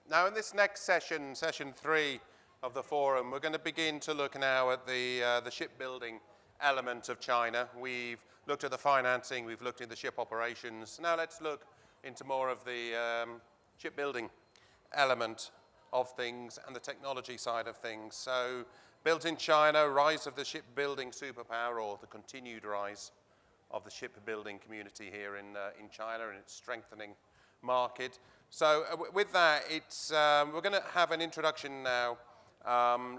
Now in this next session, session 3 of the forum, we're going to begin to look now at the shipbuilding element of China. We've looked at the financing, we've looked at the ship operations. Now let's look into more of the shipbuilding element of things and the technology side of things. So, built in China, rise of the shipbuilding superpower, or the continued rise of the shipbuilding community here in China and its strengthening market. So with that, we're going to have an introduction now,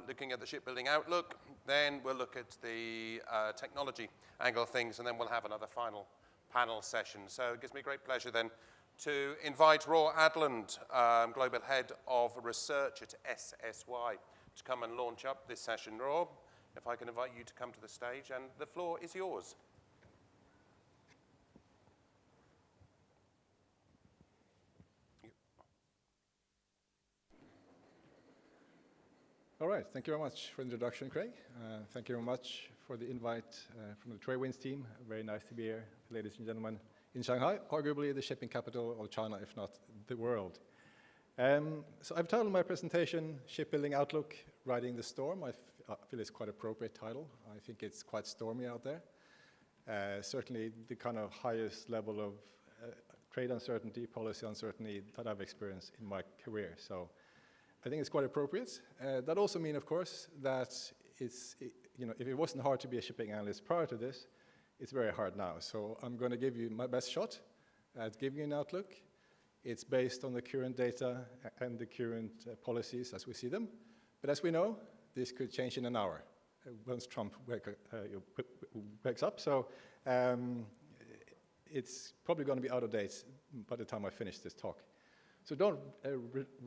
looking at the shipbuilding outlook. Then we'll look at the technology angle of things, and then we'll have another final panel session. So it gives me great pleasure then to invite Roar Adland, Global Head of Research at SSY, to come and launch up this session. Roar, if I can invite you to come to the stage, and the floor is yours. All right, thank you very much for the introduction, Craig. Thank you very much for the invite from the TradeWinds team. Very nice to be here, ladies and gentlemen, in Shanghai, arguably the shipping capital of China, if not the world. So I've titled my presentation, Shipbuilding Outlook, Riding the Storm. I feel it's quite an appropriate title. I think it's quite stormy out there. Certainly the kind of highest level of trade uncertainty, policy uncertainty that I've experienced in my career. So I think it's quite appropriate. That also means, of course, that if it wasn't hard to be a shipping analyst prior to this, it's very hard now. So I'm going to give you my best shot at giving you an outlook. It's based on the current data and the current policies as we see them. But as we know, this could change in an hour once Trump wakes up. So it's probably going to be out of date by the time I finish this talk. So don't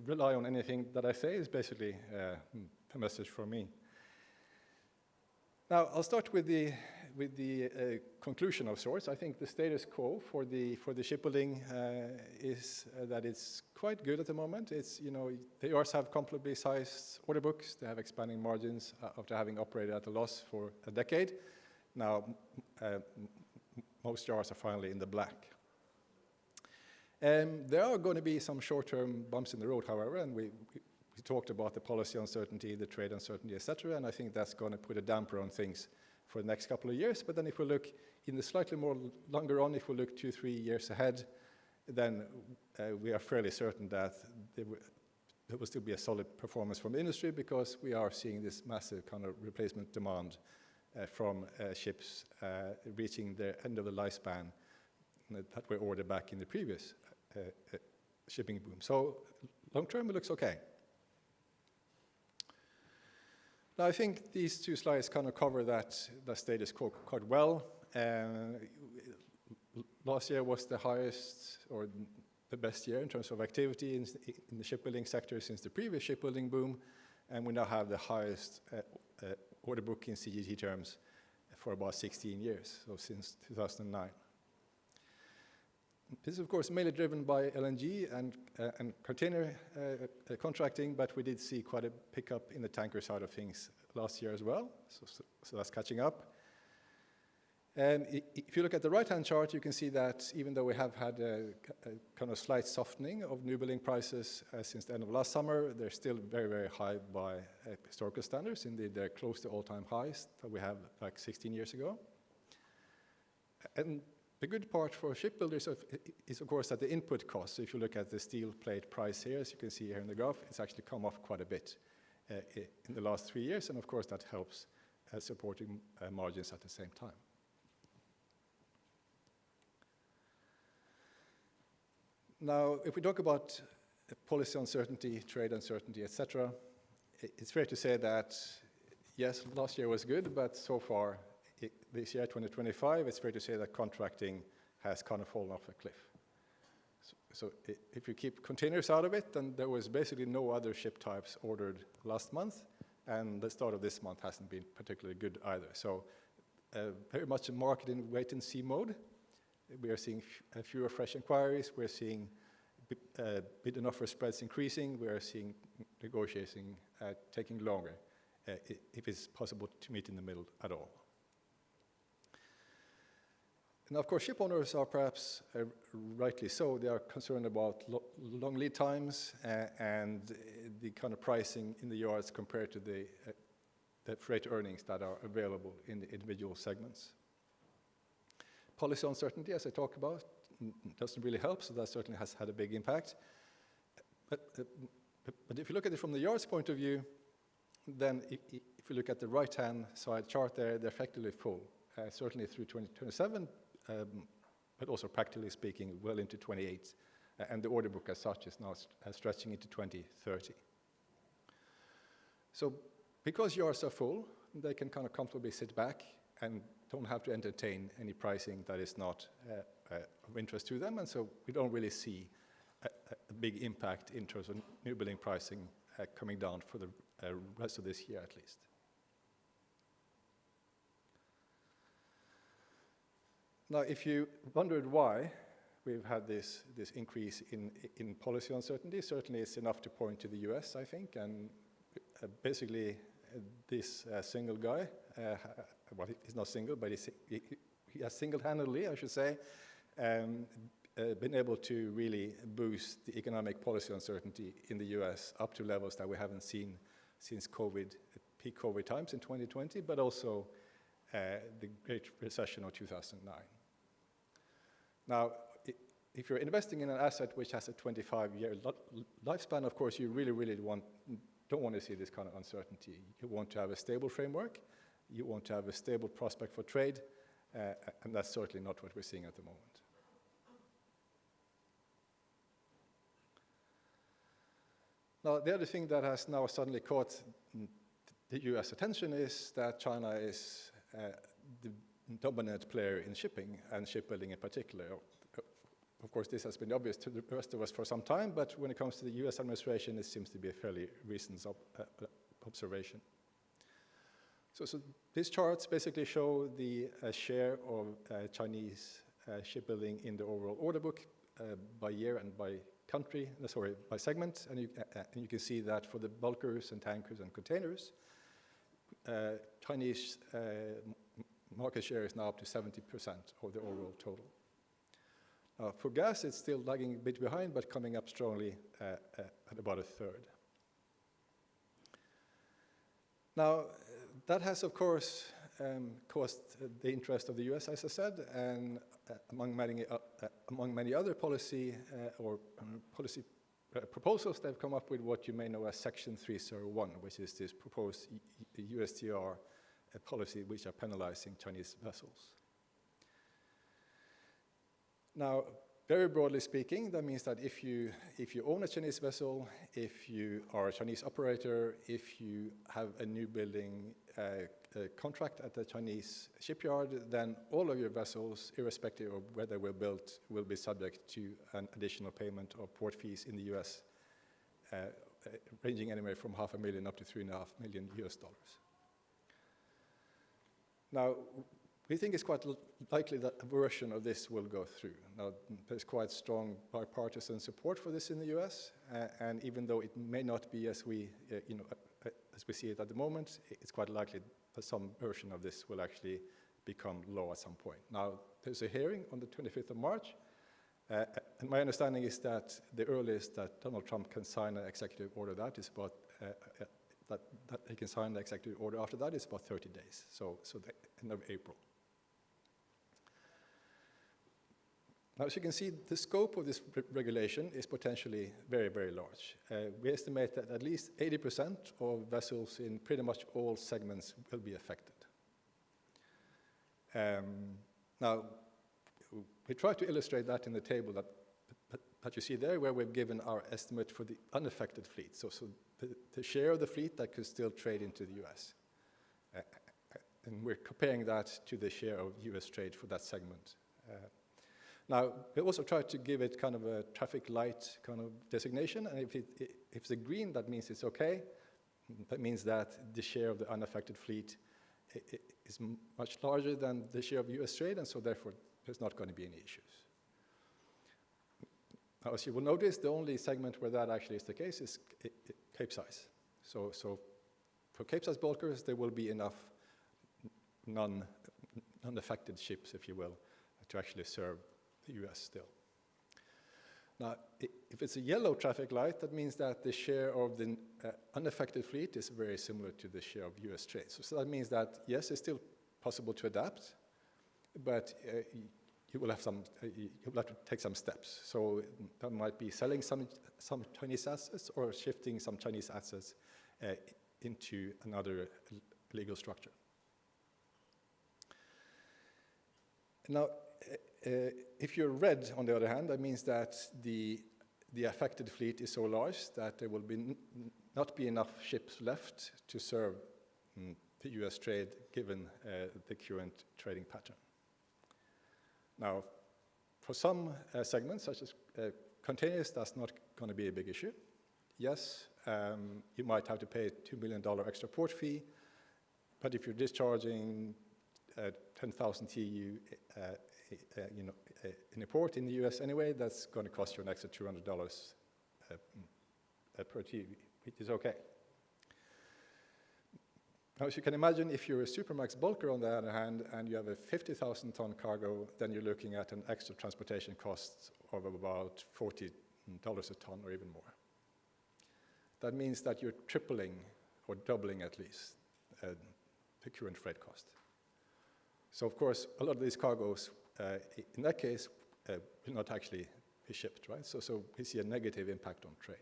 rely on anything that I say. It's basically a message from me. Now, I'll start with the conclusion of sorts. I think the status quo for the shipbuilding is that it's quite good at the moment. It's, they also have comfortably sized order books. They have expanding margins after having operated at a loss for a decade. Now, most yards are finally in the black. There are going to be some short-term bumps in the road, however, and we talked about the policy uncertainty, the trade uncertainty, etc., and I think that's going to put a damper on things for the next couple of years. But then if we look in the slightly more longer on, if we look 2-3 years ahead, then we are fairly certain that there will still be a solid performance from the industry, because we are seeing this massive kind of replacement demand from ships reaching the end of the lifespan that were ordered back in the previous shipping boom. So long term, it looks okay. Now, I think these two slides kind of cover that status quo quite well. Last year was the highest or the best year in terms of activity in the shipbuilding sector since the previous shipbuilding boom, and we now have the highest order book in CGT terms for about 16 years, so since 2009. This is, of course, mainly driven by LNG and container contracting, but we did see quite a pickup in the tanker side of things last year as well, so that's catching up. And if you look at the right-hand chart, you can see that even though we have had a kind of slight softening of newbuilding prices since the end of last summer, they're still very, very high by historical standards. Indeed, they're close to all-time highs that we have like 16 years ago. And the good part for shipbuilders is, of course, that the input costs, so if you look at the steel plate price here, as you can see here in the graph, it's actually come off quite a bit in the last 3 years, and of course that helps supporting margins at the same time. Now, if we talk about policy uncertainty, trade uncertainty, etc., it's fair to say that, yes, last year was good, but so far, this year, 2025, it's fair to say that contracting has kind of fallen off a cliff. So if you keep containers out of it, then there was basically no other ship types ordered last month, and the start of this month hasn't been particularly good either. So very much a market in wait-and-see mode. We are seeing fewer fresh inquiries. We're seeing bid and offer spreads increasing. We are seeing negotiating taking longer, if it's possible to meet in the middle at all. Now, of course, ship owners are perhaps rightly so. They are concerned about long lead times and the kind of pricing in the yards compared to the freight earnings that are available in the individual segments. Policy uncertainty, as I talked about, doesn't really help, so that certainly has had a big impact. But if you look at it from the yard's point of view, then if you look at the right-hand side chart there, they're effectively full, certainly through 2027, but also practically speaking, well into 28. And the order book as such is now stretching into 2030. So because yards are full, they can kind of comfortably sit back and don't have to entertain any pricing that is not of interest to them. And so we don't really see a big impact in terms of new building pricing coming down for the rest of this year at least. Now, if you wondered why we've had this increase in policy uncertainty, certainly it's enough to point to the US, I think, and basically this single guy, well, he's not single, but he has single-handedly, I should say, been able to really boost the economic policy uncertainty in the US up to levels that we haven't seen since COVID, peak COVID times in 2020, but also the Great Recession of 2009. Now, if you're investing in an asset which has a 25-year lifespan, of course, you really don't want to see this kind of uncertainty. You want to have a stable framework. You want to have a stable prospect for trade, and that's certainly not what we're seeing at the moment. Now, the other thing that has now suddenly caught the US attention is that China is the dominant player in shipping and shipbuilding in particular. Of course, this has been obvious to the rest of us for some time, but when it comes to the US administration, it seems to be a fairly recent observation. So these charts basically show the share of Chinese shipbuilding in the overall order book by year and by country, by segment, and you can see that for the bulkers and tankers and containers, Chinese market share is now up to 70% of the overall total. For gas, it's still lagging a bit behind, but coming up strongly at about a third. Now, that has, of course, caused the interest of the US, as I said, and among many other policy proposals, they've come up with what you may know as Section 301, which is this proposed USTR policy which are penalizing Chinese vessels. Now, very broadly speaking, that means that if you own a Chinese vessel, if you are a Chinese operator, if you have a new building contract at the Chinese shipyard, then all of your vessels, irrespective of where they were built, will be subject to an additional payment of port fees in the US, ranging anywhere from $500,000 up to $3.5 million US. Now, we think it's quite likely that a version of this will go through. Now, there's quite strong bipartisan support for this in the US, and even though it may not be as we see it at the moment, it's quite likely that some version of this will actually become law at some point. Now, there's a hearing on the 25th of March, and my understanding is that the earliest that Donald Trump can sign an executive order that is about that he can sign the executive order after that is about 30 days, so the end of April. Now, as you can see, the scope of this regulation is potentially very, very large. We estimate that at least 80% of vessels in pretty much all segments will be affected. Now, we try to illustrate that in the table that you see there, where we've given our estimate for the unaffected fleet, so the share of the fleet that could still trade into the US. And we're comparing that to the share of US trade for that segment. Now, we also try to give it kind of a traffic light kind of designation, and if it's a green, that means it's okay. That means that the share of the unaffected fleet is much larger than the share of US trade, and so therefore there's not going to be any issues. Now, as you will notice, the only segment where that actually is the case is Capesize. So for Capesize bulkers, there will be enough non-affected ships, if you will, to actually serve the US still. Now, if it's a yellow traffic light, that means that the share of the unaffected fleet is very similar to the share of US trade. So that means that, yes, it's still possible to adapt, but you will have to take some steps. So that might be selling some Chinese assets or shifting some Chinese assets into another legal structure. Now, if you're red, on the other hand, that means that the affected fleet is so large that there will not be enough ships left to serve the US trade given the current trading pattern. Now, for some segments, such as containers, that's not going to be a big issue. Yes, you might have to pay a $2 million extra port fee, but if you're discharging 10,000 TEU in a port in the US anyway, that's going to cost you an extra $200 per TEU, which is okay. Now, as you can imagine, if you're a Supramax bulker, on the other hand, and you have a 50,000-ton cargo, then you're looking at an extra transportation cost of about $40 a ton or even more. That means that you're tripling or doubling at least the current freight cost. So, of course, a lot of these cargoes, in that case, will not actually be shipped, right? So we see a negative impact on trade.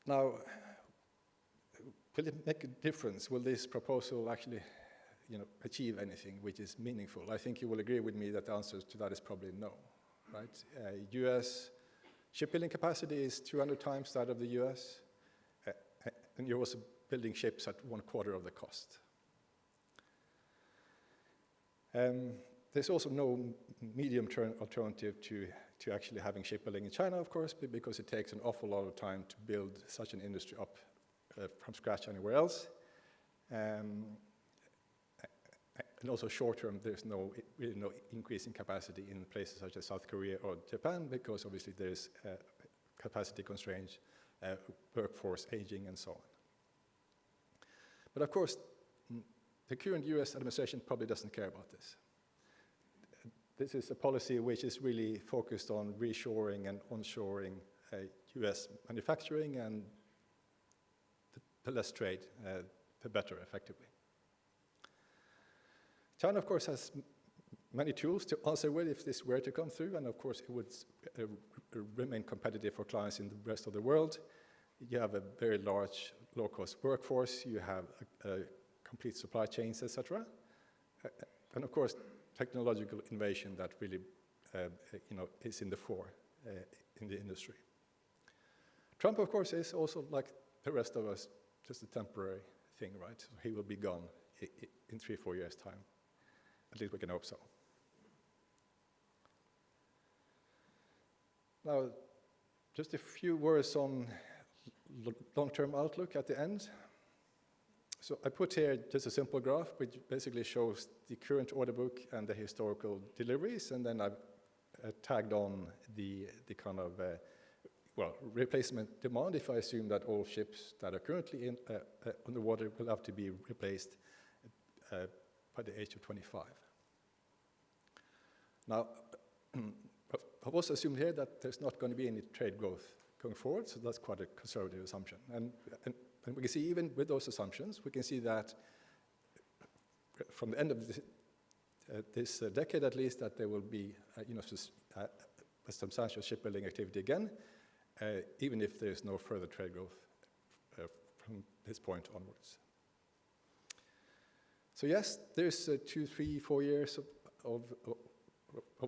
Now, will it make a difference? Will this proposal actually, achieve anything which is meaningful? I think you will agree with me that the answer to that is probably no, right? US shipbuilding capacity is 200 times that of the US, and you're also building ships at 1/4 of the cost. There's also no medium-term alternative to actually having shipbuilding in China, of course, because it takes an awful lot of time to build such an industry up from scratch anywhere else. And also short-term, there's really no increase in capacity in places such as South Korea or Japan, because obviously there's capacity constraints, workforce aging, and so on. But of course, the current US administration probably doesn't care about this. This is a policy which is really focused on reshoring and onshoring US manufacturing, and the less trade, the better, effectively. China, of course, has many tools to answer with if this were to come through, and of course it would remain competitive for clients in the rest of the world. You have a very large low-cost workforce, you have complete supply chains, etc. And of course, technological innovation that really is in the fore in the industry. Trump, of course, is also, like the rest of us, just a temporary thing, right? So he will be gone in 3-4 years' time. At least we can hope so. Now, just a few words on long-term outlook at the end. So I put here just a simple graph, which basically shows the current order book and the historical deliveries, and then I've tagged on the kind of, replacement demand, if I assume that all ships that are currently on the water will have to be replaced by the age of 25. Now, I've also assumed here that there's not going to be any trade growth going forward, so that's quite a conservative assumption. And we can see, even with those assumptions, we can see that from the end of this decade at least, that there will be a substantial shipbuilding activity again, even if there's no further trade growth from this point onwards. So yes, there's 2, 3, 4 years of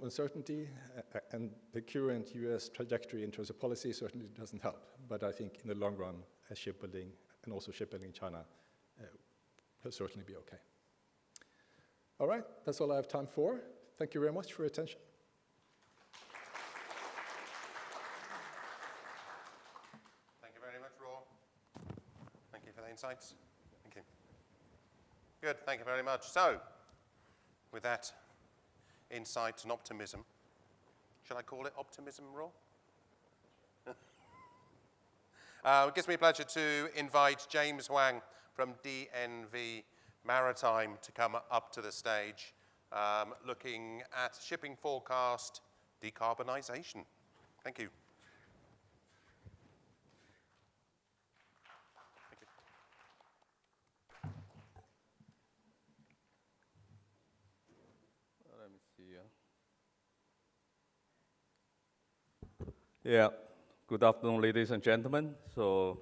uncertainty, and the current US trajectory in terms of policy certainly doesn't help. But I think in the long run, shipbuilding and also shipbuilding in China will certainly be okay. All right, that's all I have time for. Thank you very much for your attention. Thank you very much, Roar. Thank you for the insights. Thank you. Good, thank you very much. So, with that insight and optimism, shall I call it optimism, Roar? It gives me a pleasure to invite James Huang from DNV Maritime to come up to the stage, looking at shipping forecast decarbonisation. Thank you. Let me see. Yeah, good afternoon, ladies and gentlemen. So,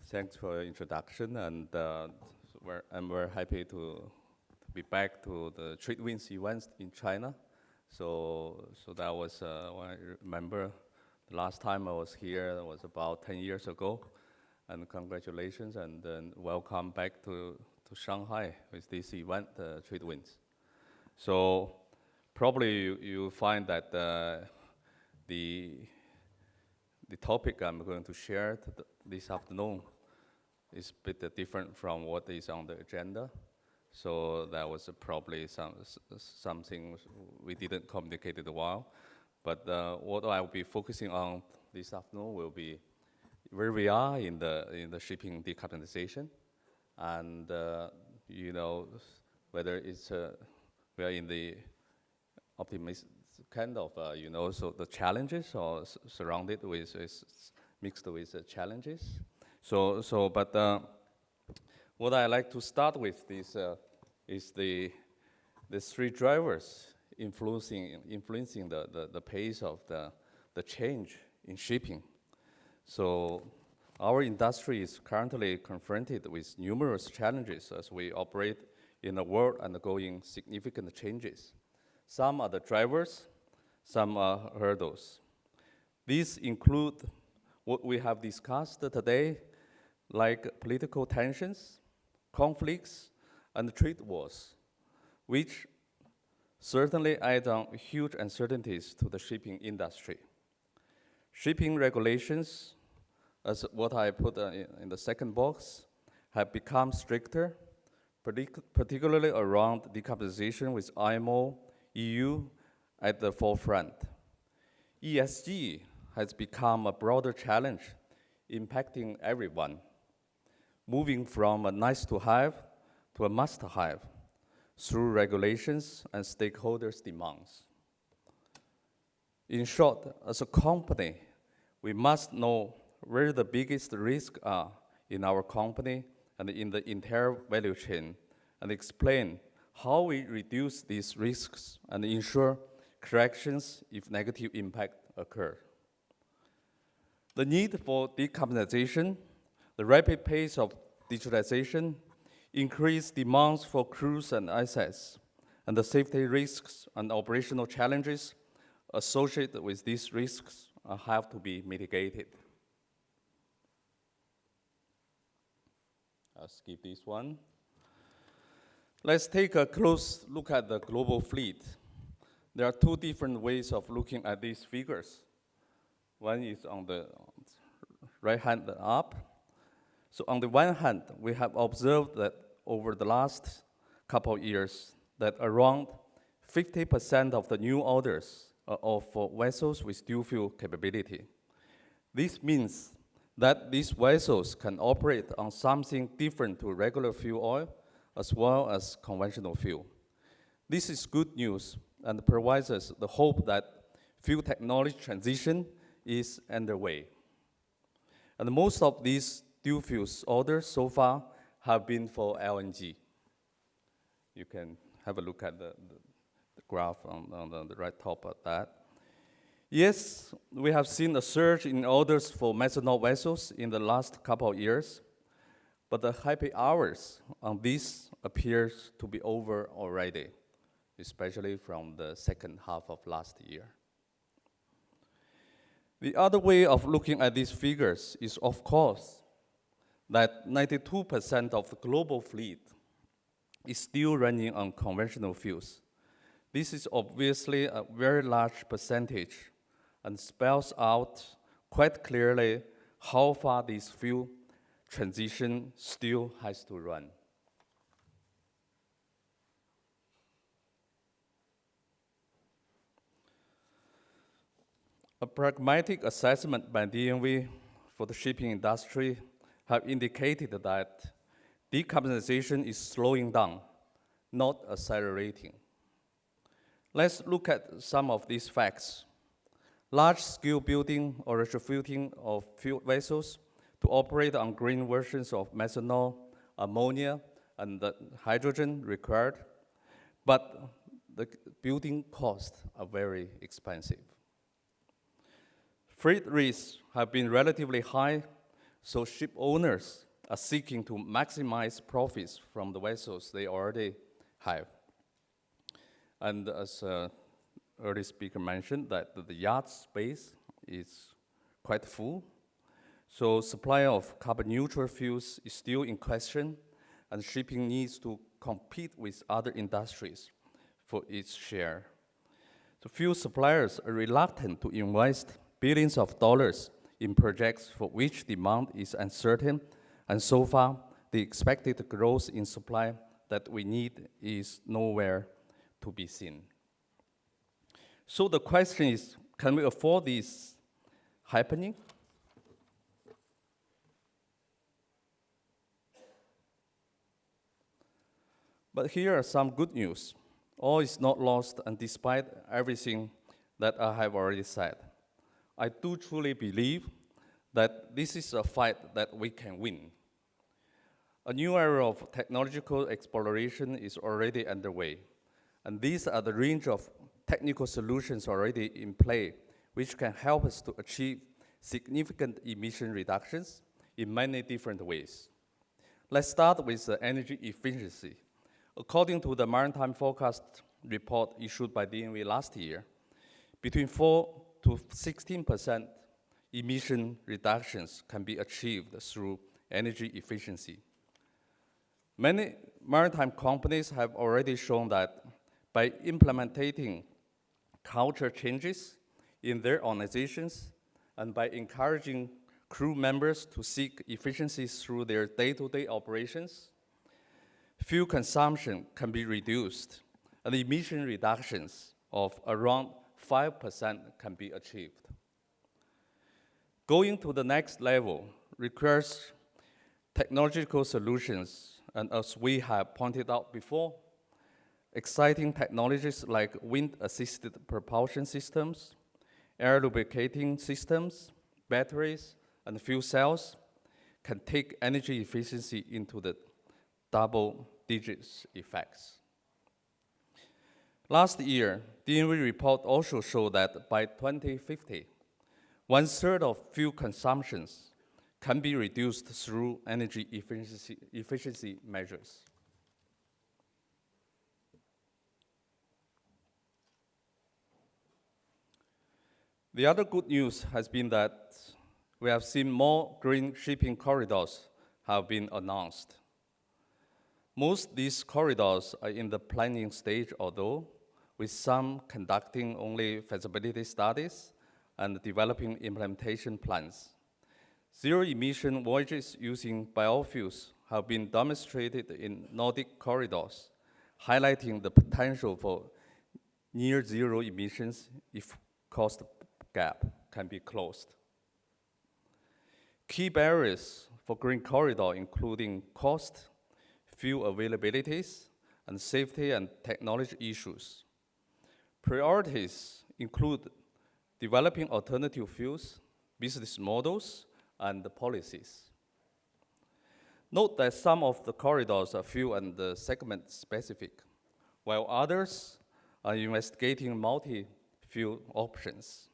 thanks for your introduction, and I'm very happy to be back to the TradeWinds events in China. So that was, I remember the last time I was here was about 10 years ago, and congratulations, and then welcome back to Shanghai with this event, TradeWinds. So probably you find that the topic I'm going to share this afternoon is a bit different from what is on the agenda. So that was probably something we didn't communicate in a while. But what I will be focusing on this afternoon will be where we are in the shipping decarbonization, and you know, whether it's we are in the optimistic kind of you know, so the challenges or surrounded with mixed with challenges. But what I like to start with is the three drivers influencing the pace of the change in shipping. So our industry is currently confronted with numerous challenges as we operate in a world undergoing significant changes. Some are the drivers, some are hurdles. These include what we have discussed today, like political tensions, conflicts, and trade wars, which certainly add on huge uncertainties to the shipping industry. Shipping regulations, as what I put in the second box, have become stricter, particularly around decarbonization with IMO, EU at the forefront. ESG has become a broader challenge impacting everyone, moving from a nice-to-have to a must-have through regulations and stakeholders' demands. In short, as a company, we must know where the biggest risks are in our company and in the entire value chain, and explain how we reduce these risks and ensure corrections if negative impact occur. The need for decarbonization, the rapid pace of digitalization, increased demands for crews and assets, and the safety risks and operational challenges associated with these risks have to be mitigated. I'll skip this one. Let's take a close look at the global fleet. There are two different ways of looking at these figures. One is on the right hand up. So on the one hand, we have observed that over the last couple of years, that around 50% of the new orders are of vessels with dual fuel capability. This means that these vessels can operate on something different to regular fuel oil as well as conventional fuel. This is good news and provides us the hope that fuel technology transition is underway. And most of these dual fuels orders so far have been for LNG. You can have a look at the graph on the right top of that. Yes, we have seen a surge in orders for methanol vessels in the last couple of years, but the happy hours on this appears to be over already, especially from the second half of last year. The other way of looking at these figures is, of course, that 92% of the global fleet is still running on conventional fuels. This is obviously a very large percentage and spells out quite clearly how far this fuel transition still has to run. A pragmatic assessment by DNV for the shipping industry have indicated that decarbonization is slowing down, not accelerating. Let's look at some of these facts. Large-scale building or retrofitting of fuel vessels to operate on green versions of methanol, ammonia, and the hydrogen required, but the building costs are very expensive. Freight rates have been relatively high, so ship owners are seeking to maximize profits from the vessels they already have. And as earlier speaker mentioned, that the yard space is quite full, so supply of carbon neutral fuels is still in question, and shipping needs to compete with other industries for its share. The fuel suppliers are reluctant to invest billions of dollars in projects for which demand is uncertain, and so far, the expected growth in supply that we need is nowhere to be seen. So the question is, can we afford this happening? But here are some good news. All is not lost, and despite everything that I have already said, I do truly believe that this is a fight that we can win. A new era of technological exploration is already underway, and these are the range of technical solutions already in play, which can help us to achieve significant emission reductions in many different ways. Let's start with energy efficiency. According to the Maritime Forecast report issued by DNV last year, between 4 to 16% emission reductions can be achieved through energy efficiency. Many maritime companies have already shown that by implementing culture changes in their organizations and by encouraging crew members to seek efficiencies through their day-to-day operations, fuel consumption can be reduced, and emission reductions of around 5% can be achieved. Going to the next level requires technological solutions, and as we have pointed out before, exciting technologies like wind-assisted propulsion systems, air lubricating systems, batteries, and fuel cells can take energy efficiency into the double digits effects. Last year, DNV report also showed that by 2050, 1/3 of fuel consumptions can be reduced through energy efficiency measures. The other good news has been that we have seen more green shipping corridors have been announced. Most of these corridors are in the planning stage, although with some conducting only feasibility studies and developing implementation plans. Zero-emission voyages using biofuels have been demonstrated in Nordic corridors, highlighting the potential for near-zero emissions if cost gap can be closed. Key barriers for green corridor including cost, fuel availabilities, and safety and technology issues. Priorities include developing alternative fuels, business models, and policies. Note that some of the corridors are fuel and segment specific, while others are investigating multi-fuel options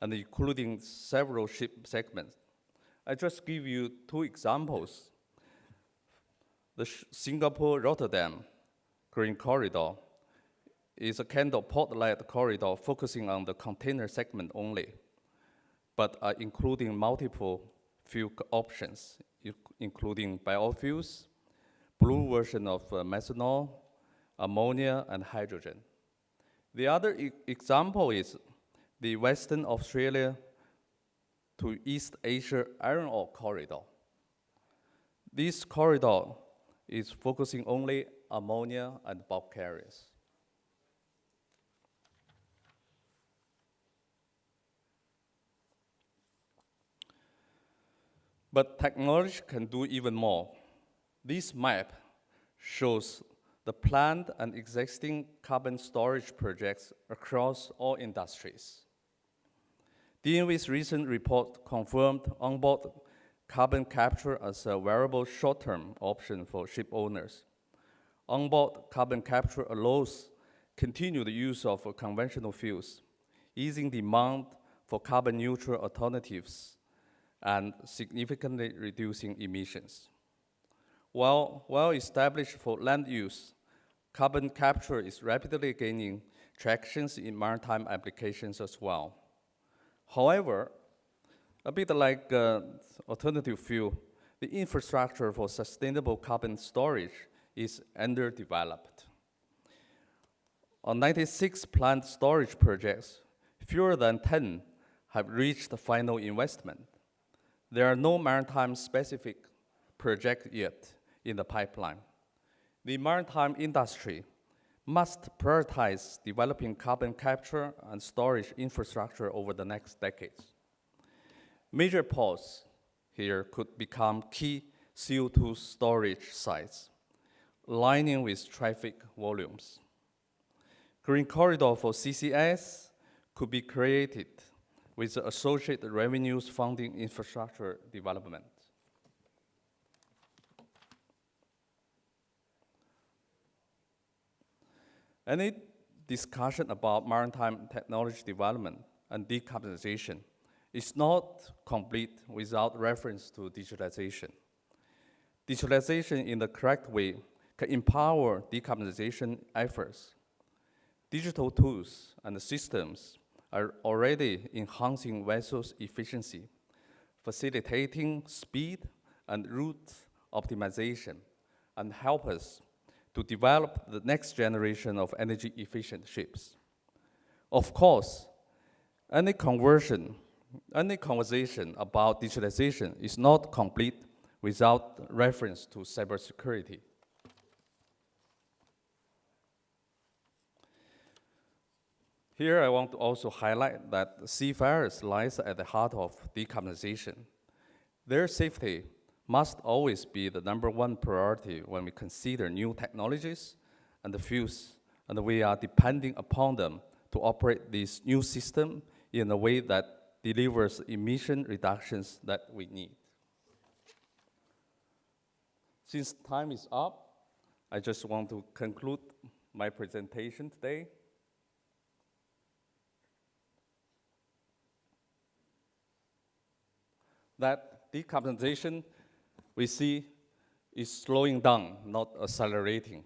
and including several ship segments. I just give you two examples. The Singapore-Rotterdam Green Corridor is a kind of port-led corridor focusing on the container segment only, but including multiple fuel options, including biofuels, blue version of methanol, ammonia, and hydrogen. The other example is the Western Australia to East Asia Iron Ore Corridor. This corridor is focusing only ammonia and bulk carriers. But technology can do even more. This map shows the planned and existing carbon storage projects across all industries. DNV's recent report confirmed onboard carbon capture as a viable short-term option for ship owners. Onboard carbon capture allows continued use of conventional fuels, easing demand for carbon-neutral alternatives and significantly reducing emissions. While well established for land use, carbon capture is rapidly gaining traction in maritime applications as well. However, a bit like alternative fuel, the infrastructure for sustainable carbon storage is underdeveloped. On 96 planned storage projects, fewer than 10 have reached the final investment. There are no maritime-specific projects yet in the pipeline. The maritime industry must prioritize developing carbon capture and storage infrastructure over the next decades. Major ports here could become key CO2 storage sites, aligning with traffic volumes. Green corridor for CCS could be created with the associated revenues funding infrastructure development. Any discussion about maritime technology development and decarbonization is not complete without reference to digitalization. Digitalization in the correct way can empower decarbonization efforts. Digital tools and systems are already enhancing vessels' efficiency, facilitating speed and route optimization, and help us to develop the next generation of energy-efficient ships. Of course, any conversation about digitalization is not complete without reference to cybersecurity. Here, I want to also highlight that seafarers lies at the heart of decarbonization. Their safety must always be the #1 priority when we consider new technologies and the fuels, and we are depending upon them to operate this new system in a way that delivers emission reductions that we need. Since time is up, I just want to conclude my presentation today. That decarbonization we see is slowing down, not accelerating.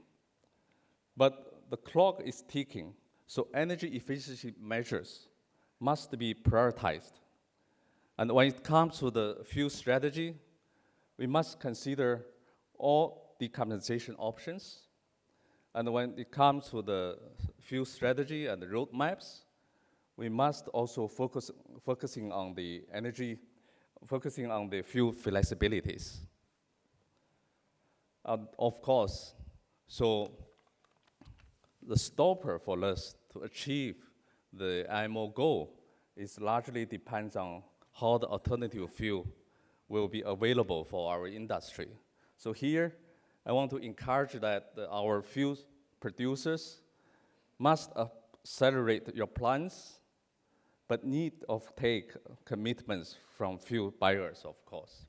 But the clock is ticking, so energy efficiency measures must be prioritized. And when it comes to the fuel strategy, we must consider all decarbonization options. And when it comes to the fuel strategy and the roadmaps, we must also focusing on the fuel flexibilities. Of course, so the stopper for us to achieve the IMO goal is largely depends on how the alternative fuel will be available for our industry. So here, I want to encourage that our fuel producers must accelerate your plans, but need to take commitments from fuel buyers, of course.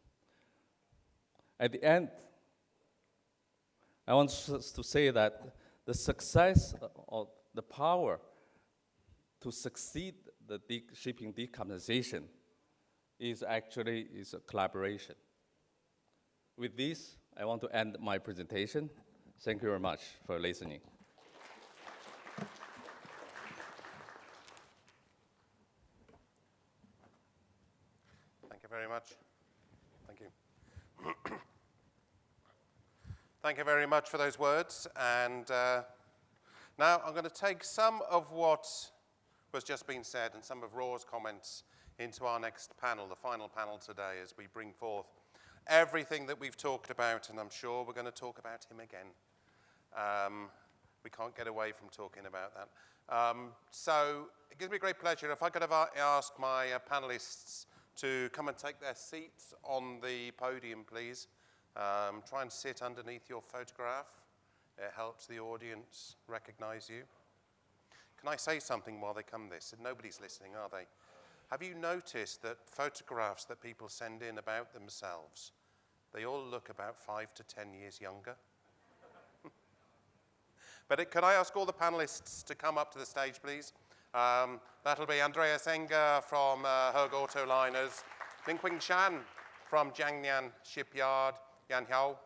At the end, I want to say that the success or the power to succeed the shipping decarbonization is actually a collaboration. With this, I want to end my presentation. Thank you very much for listening. Thank you very much. Thank you. Thank you very much for those words. And now I'm going to take some of what was just being said and some of Raw's comments into our next panel, the final panel today, as we bring forth everything that we've talked about, and I'm sure we're going to talk about him again. We can't get away from talking about that. So it gives me great pleasure if I could have asked my panelists to come and take their seats on the podium, please. Try and sit underneath your photograph. It helps the audience recognize you. Can I say something while they come this? Nobody's listening, are they? Have you noticed that photographs that people send in about themselves, they all look about 5 to 10 years younger? But could I ask all the panelists to come up to the stage, please? That'll be Andreas Enger from Höegh Autoliners, Lingqing Shan from Jiangnan Shipyard, Yan Hao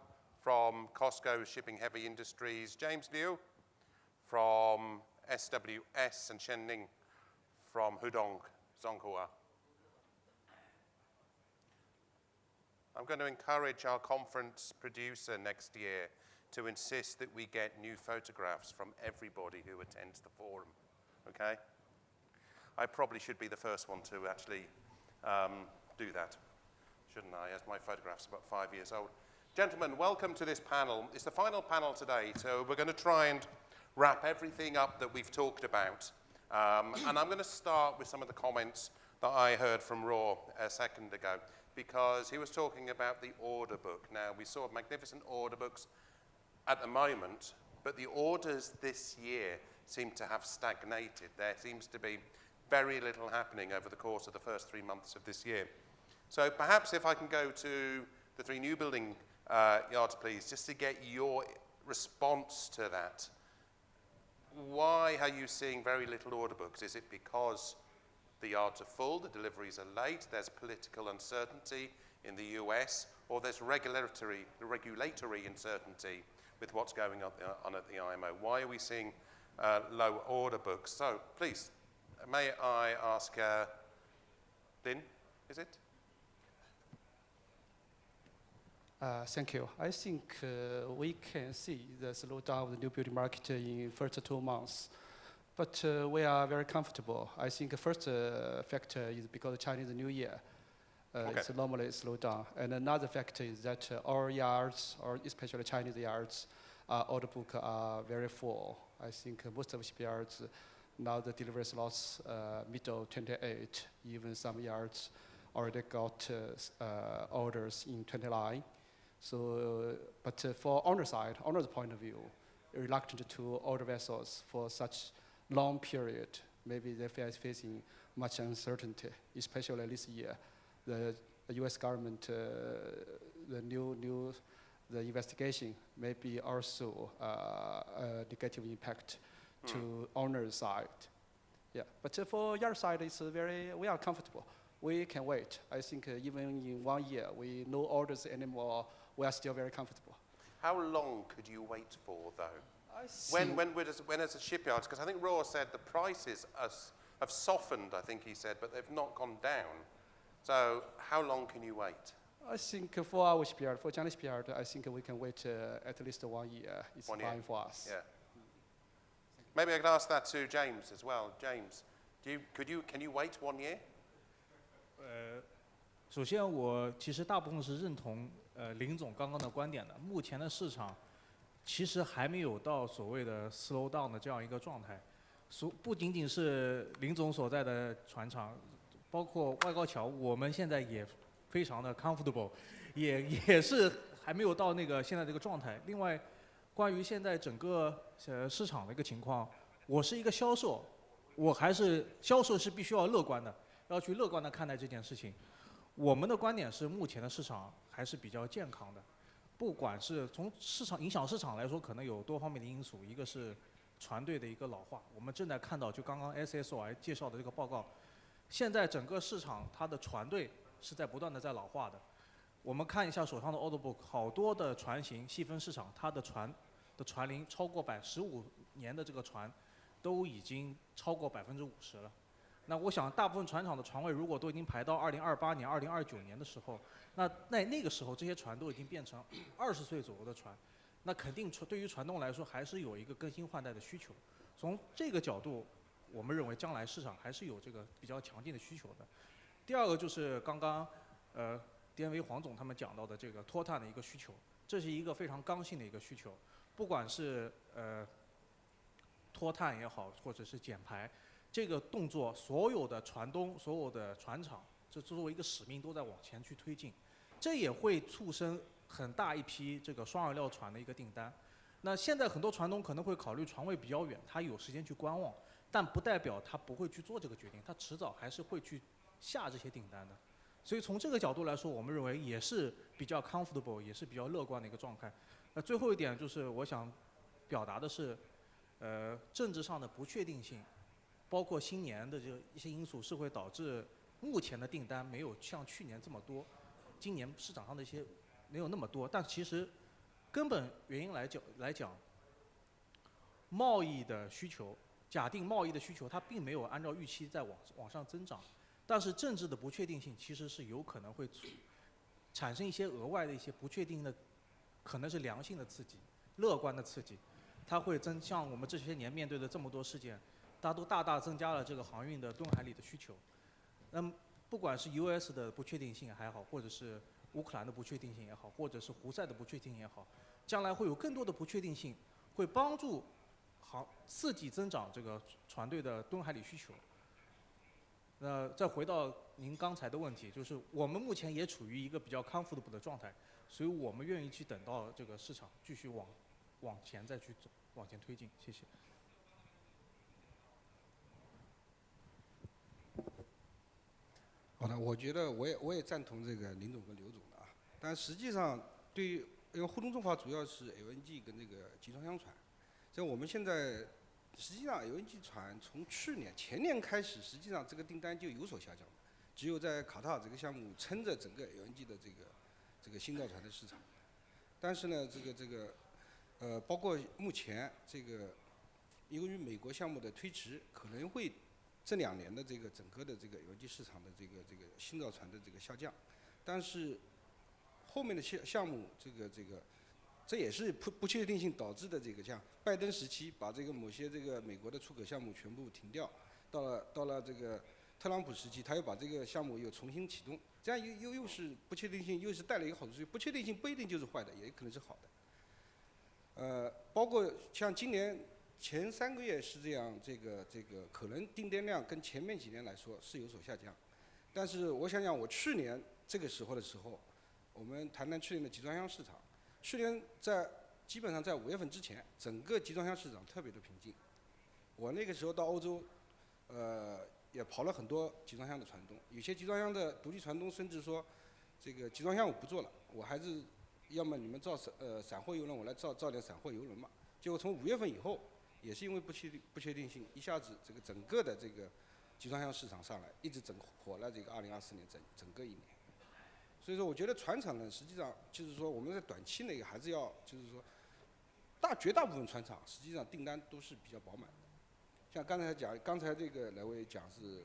from COSCO Shipping Heavy Industries, James Liu from SWS, and Shen Ning from Hudong Zonghua. I'm going to encourage our conference producer next year to insist that we get new photographs from everybody who attends the forum, okay? I probably should be the first one to actually do that, shouldn't I, as my photograph's about 5 years old. Gentlemen, welcome to this panel. It's the final panel today, so we're going to try and wrap everything up that we've talked about. And I'm going to start with some of the comments that I heard from Raw a second ago, because he was talking about the order book. Now, we saw magnificent order books at the moment, but the orders this year seem to have stagnated. There seems to be very little happening over the course of the first 3 months of this year. So perhaps if I can go to the 3 new building yards, please, just to get your response to that. Why are you seeing very little order books? Is it because the yards are full, the deliveries are late, there's political uncertainty in the US, or there's regulatory uncertainty with what's going on at the IMO? Why are we seeing low order books? So please, may I ask Lin, is it? Thank you. I think we can see the slowdown of the new building market in first 2 months, but we are very comfortable. I think the first factor is because of Chinese New Year. Okay. It's normally slow down. And another factor is that our yards, or especially Chinese yards, order book are very full. I think most of the shipyards now the delivery slots middle 28. Even some yards already got orders in 29. So, but for owner side, owner's point of view, reluctant to order vessels for such long period. Maybe they are facing much uncertainty, especially this year. The U.S. government, the investigation may be also a negative impact to owner's side. Yeah, but for yard side, we are comfortable. We can wait. I think even in 1 year, we no orders anymore. We are still very comfortable. How long could you wait for, though? When as a shipyards, because I think Roar said the prices have softened, I think he said, but they've not gone down. So how long can you wait? I think for our shipyard, for Chinese shipyard, I think we can wait at least 1 year. It's fine for us. Yeah. Maybe I could ask that to James as well. James, can you wait 1 year? 首先我其实大部分是认同林总刚刚的观点的。目前的市场其实还没有到所谓的 slow down 的这样一个状态。不仅仅是林总所在的船厂，包括外高桥，我们现在也非常的 comfortable， 也是还没有到那个现在这个状态。另外，关于现在整个市场的一个情况，我是一个销售，销售是必须要乐观的，要去乐观的看待这件事情。我们的观点是，目前的市场还是比较健康的，不管是从影响市场来说，可能有多方面的因素，一个是船队的一个老化，我们正在看到，就刚刚 SSOI 介绍的这个报告，现在整个市场它的船队是在不断的在老化的。我们看一下手上的 order book， 好多的船型细分市场，它的船龄超过15年的这个船，都已经超过50%了。那我想，大部分船厂的船位如果都已经排到2028年、2029年的时候，那个时候这些船都已经变成20岁左右的船，那肯定对于船东来说还是有一个更新换代的需求。从这个角度，我们认为将来市场还是有这个比较强劲的需求的。第二个就是刚刚DNV 黄总他们讲到的这个脱碳的一个需求，这是一个非常刚性的一个需求，不管是脱碳也好，或者是减排。这个动作，所有的船东、所有的船厂，这作为一个使命，都在往前去推进。这也会促生很大一批这个双燃料船的一个订单。那现在很多船东可能会考虑船位比较远，他有时间去观望，但不代表他不会去做这个决定，他迟早还是会去下这些订单的。所以从这个角度来说，我们认为也是比较 comfortable， 也是比较乐观的一个状态。那最后一点就是我想表达的是，政治上的不确定性，包括新年的这一些因素，是会导致目前的订单没有像去年这么多，今年市场上的一些没有那么多。但其实根本原因来讲，贸易的需求，假定贸易的需求它并没有按照预期在往上增长。但是政治的不确定性其实是有可能会产生一些额外的一些不确定的，可能是良性的刺激、乐观的刺激，它会像我们这些年面对的这么多事件，它都大大增加了这个航运的吨海里的需求。那么不管是 US 的不确定性还好，或者是乌克兰的不确定性也好，或者是胡塞的不确定性也好，将来会有更多的不确定性，会帮助刺激增长这个船队的吨海里需求。那再回到您刚才的问题，就是我们目前也处于一个比较 comfortable 的状态，所以我们愿意去等到这个市场继续往前再去走，往前推进。谢谢。好的，我觉得我也赞同这个林总跟刘总的啊，但实际上对于因为沪东重法主要是 LNG 跟这个集装箱船，像我们现在。实际上 ，LNG 船从前年开始，实际上这个订单就有所下降了，只有在卡塔尔这个项目撑着整个 LNG 的这个新造船的市场。但是呢，包括目前由于美国项目的推迟，可能会这2年的这个整个的这个 LNG 市场的这个新造船的这个下降。但是后面的项目这也是不确定性导致的像拜登时期把某些美国的出口项目全部停掉，到了这个特朗普时期，他又把这个项目又重新启动，这样又是不确定性，又是带来一个好处，所以不确定性不一定就是坏的，也可能是好的。包括像今年前3个月是这样，可能订单量跟前面几年来说是有所下降，但是我想想，我去年这个时候，我们谈去年的集装箱市场。去年基本上在5月份之前，整个集装箱市场特别的平静。我那个时候到欧洲，也跑了很多集装箱的船东，有些集装箱的独立船东甚至说，这个集装箱我不做了，我还是要么你们造散货邮轮，我来造点散货邮轮嘛。结果从5月份以后，也是因为不确定性，一下子整个的集装箱市场上来，一直整火了2024年整个1年。所以说，我觉得船厂呢，实际上就是说我们在短期内还是要，就是说，绝大部分船厂实际上订单都是比较饱满的。像刚才来位讲是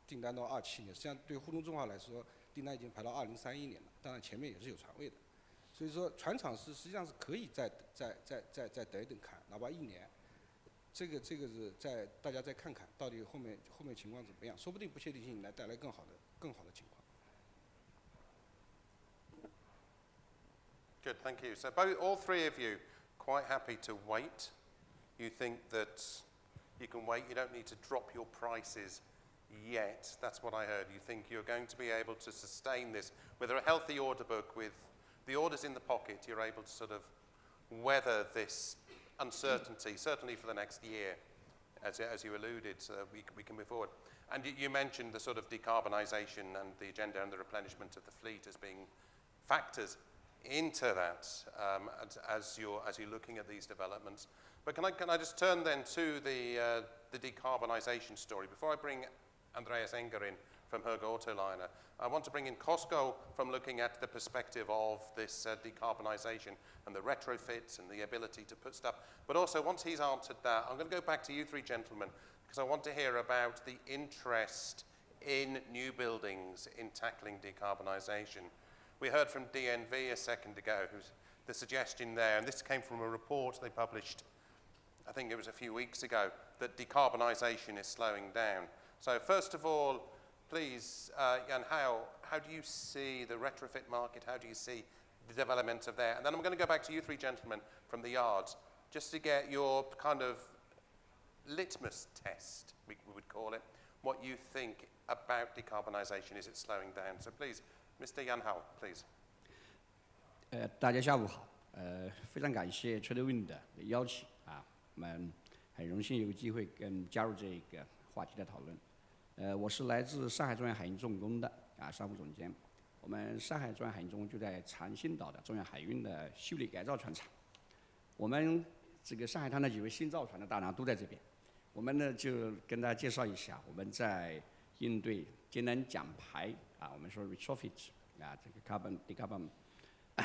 订单到27年，实际上对沪东重化来说，订单已经排到2031年了，当然前面也是有船位的。所以说，船厂实际上是可以再等一等看，哪怕1年。这个是大家再看看到底后面情况怎么样，说不定不确定性来带来更好的情况。Good, thank you. So all three of you quite happy to wait. You think that you can wait, you don't need to drop your prices yet. That's what I heard. You think you're going to be able to sustain this with a healthy order book, with the orders in the pocket, you're able to sort of weather this uncertainty, certainly for the next year, as you alluded, so that we can move forward. And you mentioned the sort of decarbonisation and the agenda and the replenishment of the fleet as being factors into that as you're looking at these developments. But can I just turn then to the decarbonisation story before I bring Andreas Enger in from Höegh Autoliner. I want to bring in Costco from looking at the perspective of this decarbonisation and the retrofits and the ability to put stuff. But also, once he's answered that, I'm going to go back to you three gentlemen, because I want to hear about the interest in new buildings in tackling decarbonisation. We heard from DNV a second ago, who's the suggestion there, and this came from a report they published, I think it was a few weeks ago, that decarbonisation is slowing down. So first of all, please, Jan, how do you see the retrofit market? How do you see the development of that? And then I'm going to go back to you three gentlemen from the yards, just to get your kind of litmus test, we would call it, what you think about decarbonisation. Is it slowing down? So please, Mr. Jan Hau, please. 大家下午好。非常感谢 TradeWinds 的邀请啊，我们很荣幸有机会加入这个话题的讨论。我是来自上海中远海运重工的商务总监。我们上海中远海运重工就在长兴岛的中远海运的修理改造船厂。我们这个上海滩的几位新造船的大佬都在这边。我们呢就跟大家介绍一下我们在应对节能减排我们说 retrofit 这个 decarbon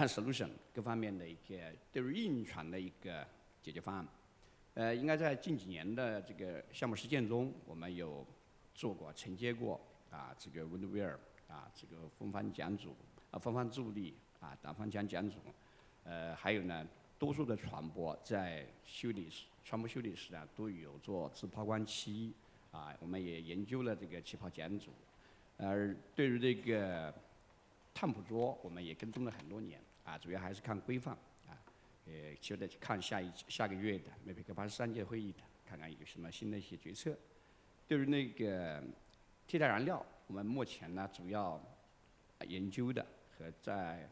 solution 各方面的一个对于运船的一个解决方案。应该在近几年的这个项目实践中，我们有做过承接过这个 wind weir 这个风帆桨组风帆助力挡风桨桨组，还有呢多数的船舶在船舶修理时都有做自抛光器我们也研究了这个气泡桨组。对于这个碳捕捉，我们也跟踪了很多年主要还是看规范就得看下个月的maybe83届会议的，看看有什么新的一些决策。对于那个替代燃料，我们目前呢主要研究的和在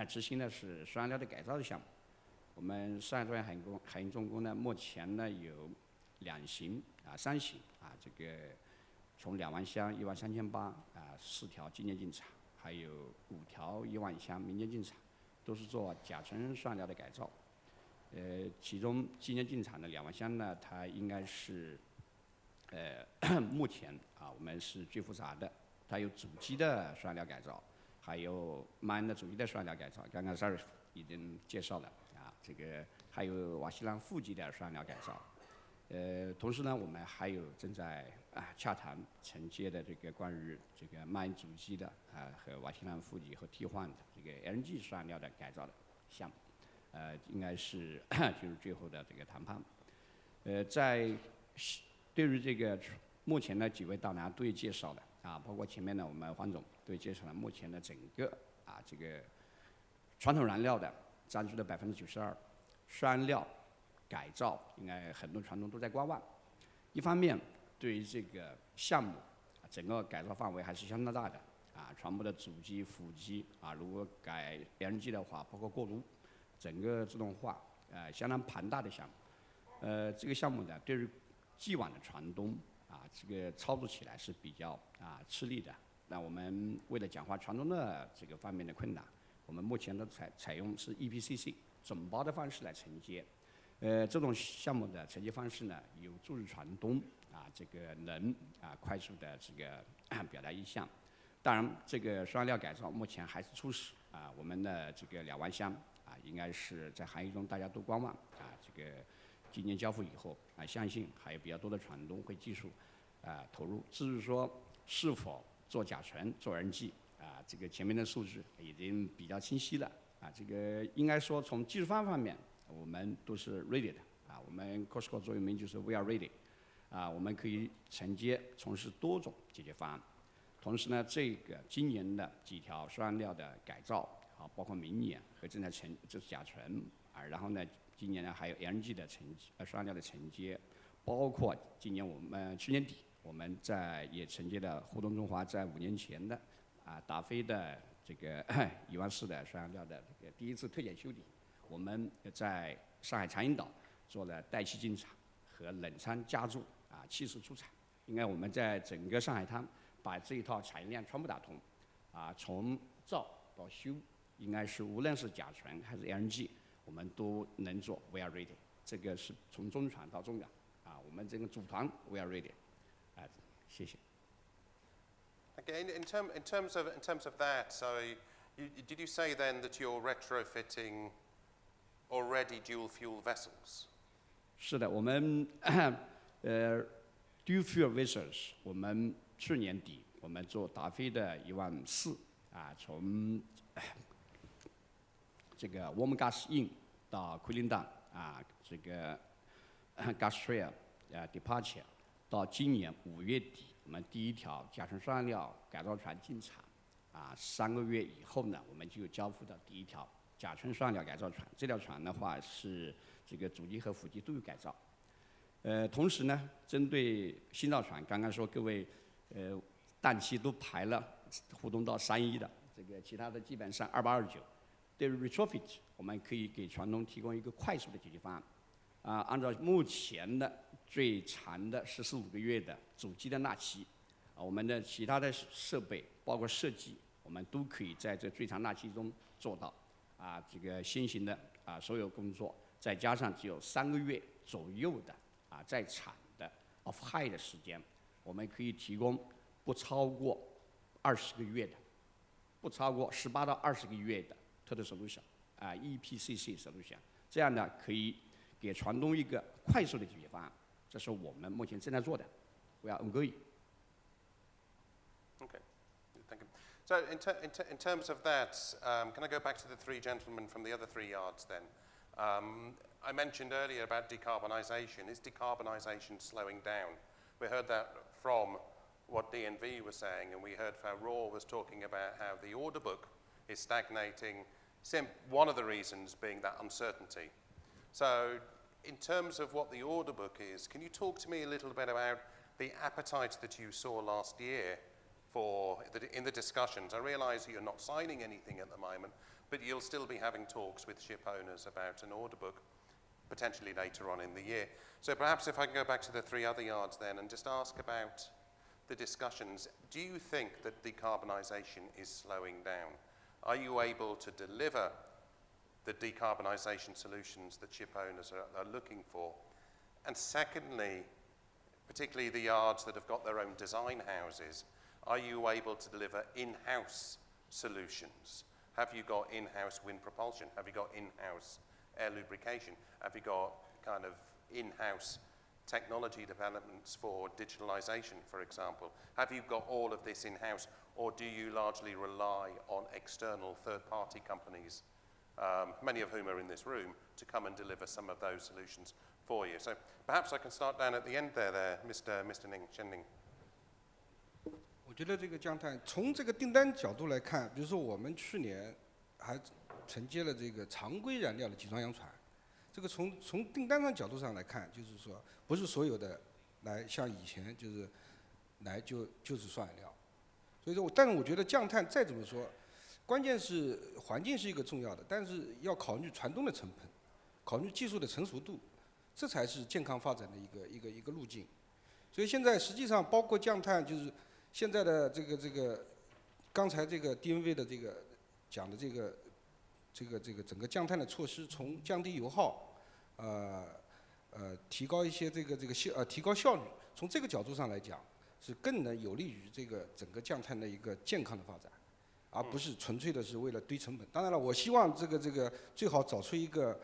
执行的是双燃料的改造的项目。我们上海中远海运重工呢，目前呢有2型3型这个从2万箱138004条今年进场，还有5条1万箱明年进场，都是做甲醇双燃料的改造。其中今年进场的2万箱呢，它应该是目前我们是最复杂的，它有主机的双燃料改造，还有MAN的主机的双燃料改造，刚刚 Sarif 已经介绍了这个还有瓦西兰副机的双燃料改造。同时呢，我们还有正在洽谈承接的这个关于这个MAN主机的和瓦西兰副机和替换的这个 LNG 双燃料的改造的项目，应该是进入最后的这个谈判。对于这个目前的几位大佬都有介绍的包括前面呢我们黄总都有介绍了目前的整个这个传统燃料的占据了92%，双燃料改造应该很多船东都在观望。一方面，对于这个项目整个改造范围还是相当大的船舶的主机、副机如果改 LNG 的话，包括过炉，整个自动化相当庞大的项目。这个项目呢，对于既往的船东这个操作起来是比较吃力的。那我们为了简化船东的这个方面的困难，我们目前都采用是 EPCC 总包的方式来承接。这种项目的承接方式呢，有助于船东这个能快速的这个表达意向。当然，这个双燃料改造目前还是初始我们的这个2万箱应该是在行业中大家都观望这个今年交付以后相信还有比较多的船东会继续投入。至于说是否做甲醇、做 RNG 这个前面的数据已经比较清晰了这个应该说从技术方面我们都是 ready 的我们 COSCO 座右铭就是 We are ready 我们可以承接从事多种解决方案。同时呢，这个今年的几条双燃料的改造包括明年和正在就是甲醇然后呢，今年呢还有 LNG 的双燃料的承接，包括今年我们去年底我们也承接了沪东中华在5年前的达飞的这个1万4的双燃料的这个第一次特检修理，我们在上海长兴岛做了带气进场和冷舱加注气势出厂。应该我们在整个上海滩把这一套产业链全部打通从造到修，应该是无论是甲醇还是 LNG 我们都能做 We are ready。 这个是从中船到中港我们这个组团 We are ready。谢谢。Okay, in terms of that, so did you say then that you're retrofitting already dual fuel vessels? 是的，我们dual fuel vessels， 我们去年底我们做达飞的1万4从这个 warm gas in 到 cooling down这个 gas trail departure 到今年5月底，我们第一条甲醇双燃料改造船进场3个月以后呢，我们就交付到第一条甲醇双燃料改造船。这条船的话是这个主机和副机都有改造。同时呢，针对新造船，刚刚说各位淡期都排了沪东到31的，这个其他的基本上28、29。对 retrofit， 我们可以给船东提供一个快速的解决方案。按照目前的最长的14、15个月的主机的纳期，我们的其他的设备包括设计，我们都可以在这最长纳期中做到。这个先行的所有工作，再加上只有3个月左右的在场的 off hire 的时间，我们可以提供不超过20个月的，不超过18到20个月的total solution，EPCC solution， 这样呢可以给船东一个快速的解决方案，这是我们目前正在做的。We are ongoing. Okay, thank you. So in terms of that, can I go back to the three gentlemen from the other 3 yards then? I mentioned earlier about decarbonisation. Is decarbonisation slowing down? We heard that from what DNV was saying, and we heard how Raw was talking about how the order book is stagnating, one of the reasons being that uncertainty. So in terms of what the order book is, can you talk to me a little bit about the appetite that you saw last year in the discussions? I realise you're not signing anything at the moment, but you'll still be having talks with ship owners about an order book potentially later on in the year. So perhaps if I can go back to the 3 other yards then and just ask about the discussions. Do you think that decarbonisation is slowing down? Are you able to deliver the decarbonisation solutions that ship owners are looking for? And secondly, particularly the yards that have got their own design houses, are you able to deliver in-house solutions? Have you got in-house wind propulsion? Have you got in-house air lubrication? Have you got kind of in-house technology developments for digitalization, for example? Have you got all of this in-house, or do you largely rely on external third-party companies, many of whom are in this room, to come and deliver some of those solutions for you? So perhaps I can start down at the end there, Mr. Ning, Shen Ning. 我觉得这个降碳，从这个订单角度来看，比如说我们去年还承接了这个常规燃料的集装箱船，这个从订单上角度上来看，就是说不是所有的来像以前就是来就是双燃料，所以说但是我觉得降碳再怎么说，关键是环境是一个重要的，但是要考虑船东的成本，考虑技术的成熟度，这才是健康发展的一个路径。所以现在实际上包括降碳，就是现在的这个刚才这个 DNV 的这个讲的这个整个降碳的措施，从降低油耗，提高一些提高效率，从这个角度上来讲，是更能有利于这个整个降碳的一个健康的发展，而不是纯粹的是为了堆成本。当然了，我希望这个最好找出一个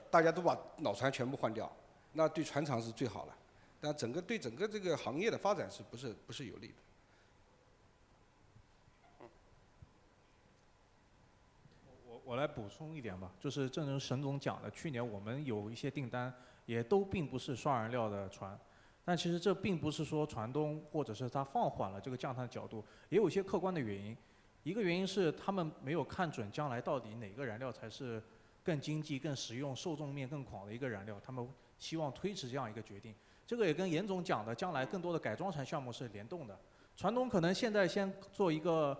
大家都把老船全部换掉，那对船厂是最好了。但对整个这个行业的发展是不是有利的？我来补充一点吧，就是正如沈总讲的，去年我们有一些订单，也都并不是双燃料的船，但其实这并不是说船东或者是他放缓了这个降碳的角度，也有一些客观的原因。一个原因是他们没有看准将来到底哪个燃料才是更经济、更实用、受众面更广的一个燃料，他们希望推迟这样一个决定。这个也跟严总讲的将来更多的改装船项目是联动的。船东可能现在先做一个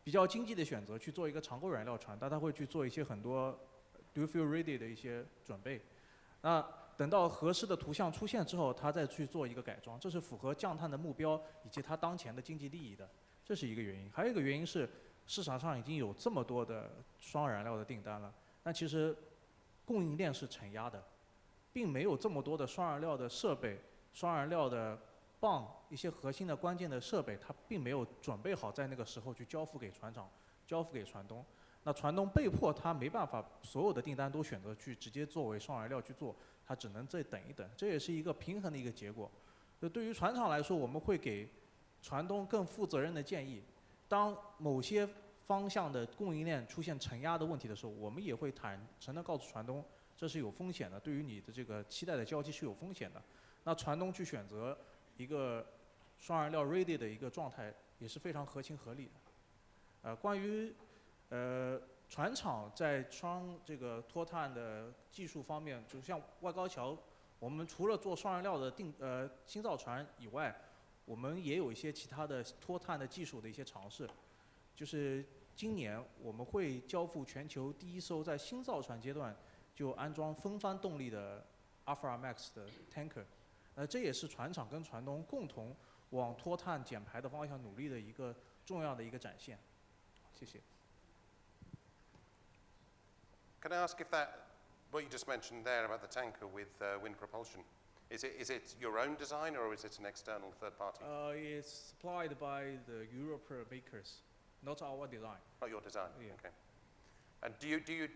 比较经济的选择，去做一个常规燃料船，但他会去做一些很多 dual fuel ready 的一些准备。那等到合适的图像出现之后，他再去做一个改装，这是符合降碳的目标以及他当前的经济利益的，这是一个原因。还有一个原因是市场上已经有这么多的双燃料的订单了，但其实供应链是承压的，并没有这么多的双燃料的设备。双燃料的泵一些核心的关键的设备，它并没有准备好在那个时候去交付给船厂、交付给船东。那船东被迫他没办法所有的订单都选择去直接作为双燃料去做，他只能再等一等，这也是一个平衡的一个结果。就对于船厂来说，我们会给船东更负责任的建议。当某些方向的供应链出现承压的问题的时候，我们也会坦诚地告诉船东，这是有风险的，对于你的这个期待的交期是有风险的。那船东去选择一个双燃料 ready 的一个状态也是非常合情合理的。关于船厂在这个脱碳的技术方面，就像外高桥，我们除了做双燃料的新造船以外，我们也有一些其他的脱碳的技术的一些尝试。就是今年我们会交付全球第一艘在新造船阶段就安装风帆动力的 Alpha Max 的 tanker。这也是船厂跟船东共同往脱碳减排的方向努力的一个重要的一个展现。谢谢。Can I ask if what you just mentioned there about the tanker with wind propulsion, is it your own design or is it an external third party? It's supplied by the European makers, not our design. Not your design. Yeah. Okay. And do you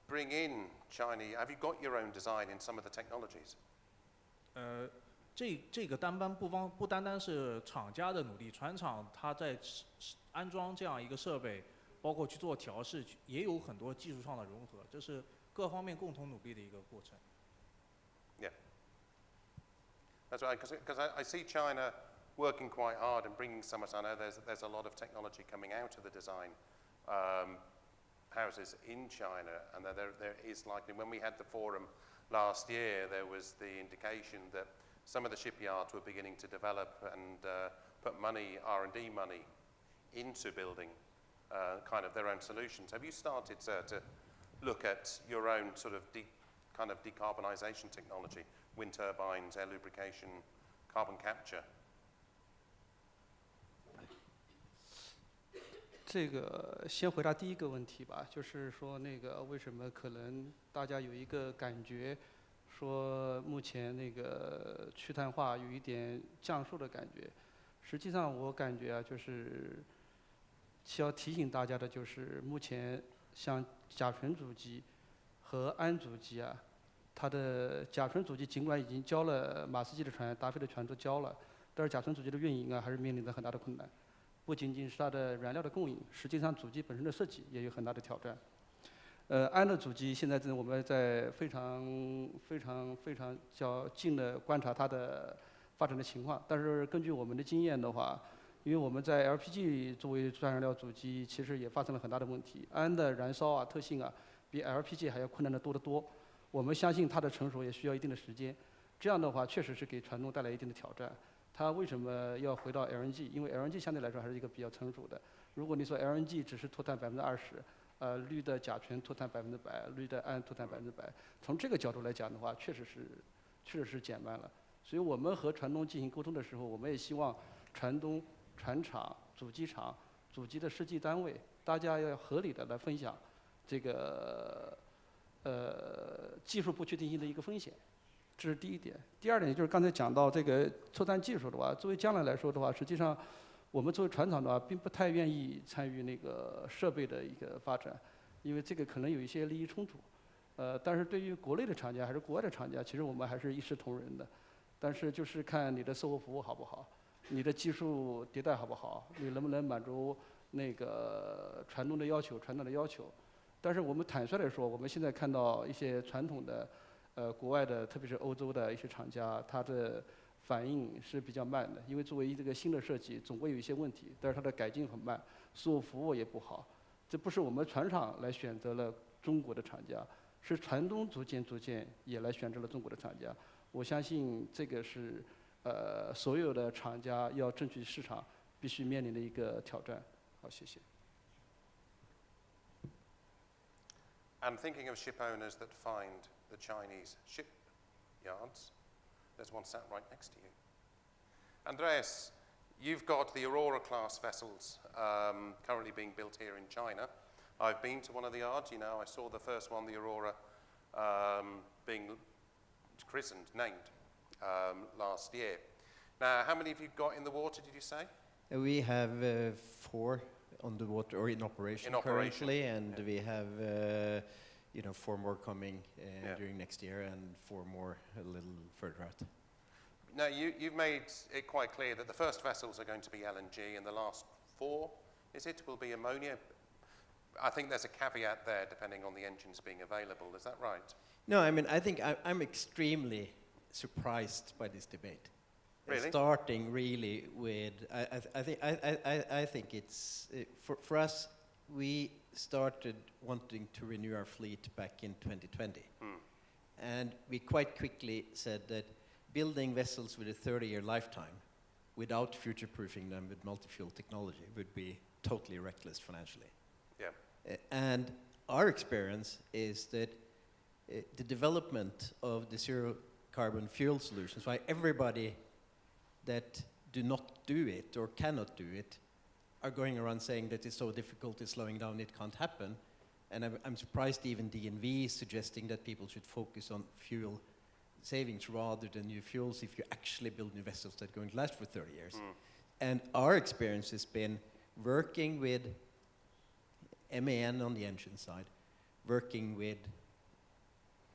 bring in Chinese? Have you got your own design in some of the technologies? 这个不单单是厂家的努力，船厂它在安装这样一个设备，包括去做调试，也有很多技术上的融合，这是各方面共同努力的一个过程。Yeah. That's right, because I see China working quite hard and bringing some. I know there's a lot of technology coming out of the design houses in China, and there is likely, when we had the forum last year, there was the indication that some of the shipyards were beginning to develop and put money, R&D money, into building kind of their own solutions. Have you started, sir, to look at your own sort of kind of decarbonisation technology, wind turbines, air lubrication, carbon capture? 这个先回答第一个问题吧，就是说那个为什么可能大家有一个感觉，说目前那个去碳化有一点降速的感觉。实际上我感觉啊，就是需要提醒大家的就是，目前像甲醇主机和氨主机啊，它的甲醇主机尽管已经交了马士基的船、达菲的船都交了，但是甲醇主机的运营啊，还是面临着很大的困难。不仅仅是它的燃料的供应，实际上主机本身的设计也有很大的挑战。氨的主机现在我们在非常较近的观察它的发展的情况，但是根据我们的经验的话，因为我们在 LPG 作为主燃料主机，其实也发生了很大的问题。氨的燃烧啊、特性啊，比 LPG 还要困难的多得多。我们相信它的成熟也需要一定的时间。这样的话，确实是给船东带来一定的挑战。它为什么要回到 LNG？ 因为 LNG 相对来说还是一个比较成熟的。如果你说 LNG 只是脱碳20%，氯的甲醛脱碳100%，氯的氨脱碳100%，从这个角度来讲的话，确实是减慢了。所以我们和船东进行沟通的时候，我们也希望船东、船厂、主机厂、主机的设计单位，大家要合理的来分享这个技术不确定性的一个风险。这是第一点。第二点就是刚才讲到这个脱碳技术的话，作为将来来说的话，实际上我们作为船厂的话，并不太愿意参与那个设备的一个发展，因为这个可能有一些利益冲突。但是对于国内的厂家还是国外的厂家，其实我们还是一视同仁的。但是就是看你的售后服务好不好，你的技术迭代好不好，你能不能满足那个船东的要求、船长的要求。但是我们坦率地说，我们现在看到一些传统的国外的，特别是欧洲的一些厂家，它的反应是比较慢的，因为作为这个新的设计，总会有一些问题，但是它的改进很慢，售后服务也不好。这不是我们船厂来选择了中国的厂家，是船东逐渐也来选择了中国的厂家。我相信这个是所有的厂家要争取市场必须面临的一个挑战。好，谢谢。And thinking of ship owners that find the Chinese shipyards, there's one sat right next to you. Andreas, you've got the Aurora-class vessels currently being built here in China. I've been to one of the yards, you know, I saw the first one, the Aurora, being named last year. Now, how many have you got in the water, did you say? We have 4 on the water or in operation currently, and yeah. we have 4 more coming during next year, and 4 more a little further out. Now, you've made it quite clear that the first vessels are going to be LNG, and the last 4, is it, will be ammonia? I think there's a caveat there, depending on the engines being available. Is that right? No, I mean, I think I'm extremely surprised by this debate. Really? Starting really with, I think it's, for us, we started wanting to renew our fleet back in 2020. And we quite quickly said that building vessels with a 30-year lifetime without future-proofing them with multi-fuel technology would be totally reckless financially. And our experience is that the development of the zero carbon fuel solutions, why everybody that do not do it or cannot do it are going around saying that it's so difficult, it's slowing down, it can't happen. And I'm surprised even DNV is suggesting that people should focus on fuel savings rather than new fuels if you actually build new vessels that are going to last for 30 years. And our experience has been working with MAN on the engine side, working with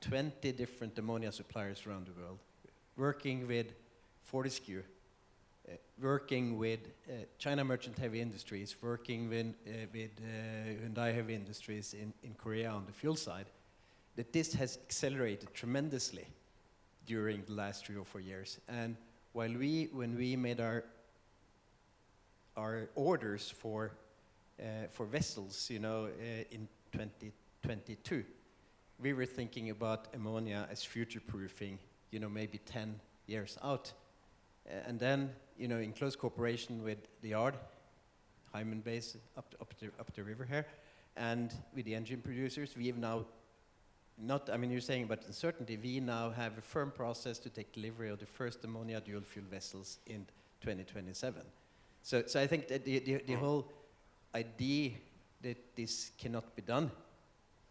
20 different ammonia suppliers around the world, working with Fortescue, working with China Merchant Heavy Industries, working with Hyundai Heavy Industries in Korea on the fuel side, that this has accelerated tremendously during the last 3 or 4 years. And when we made our orders for vessels, in 2022, we were thinking about ammonia as future-proofing, maybe 10 years out. And then, in close cooperation with the yard, Hyman Base up the river here, and with the engine producers, we have now you're saying about uncertainty, we now have a firm process to take delivery of the first ammonia dual fuel vessels in 2027. So I think that the whole idea that this cannot be done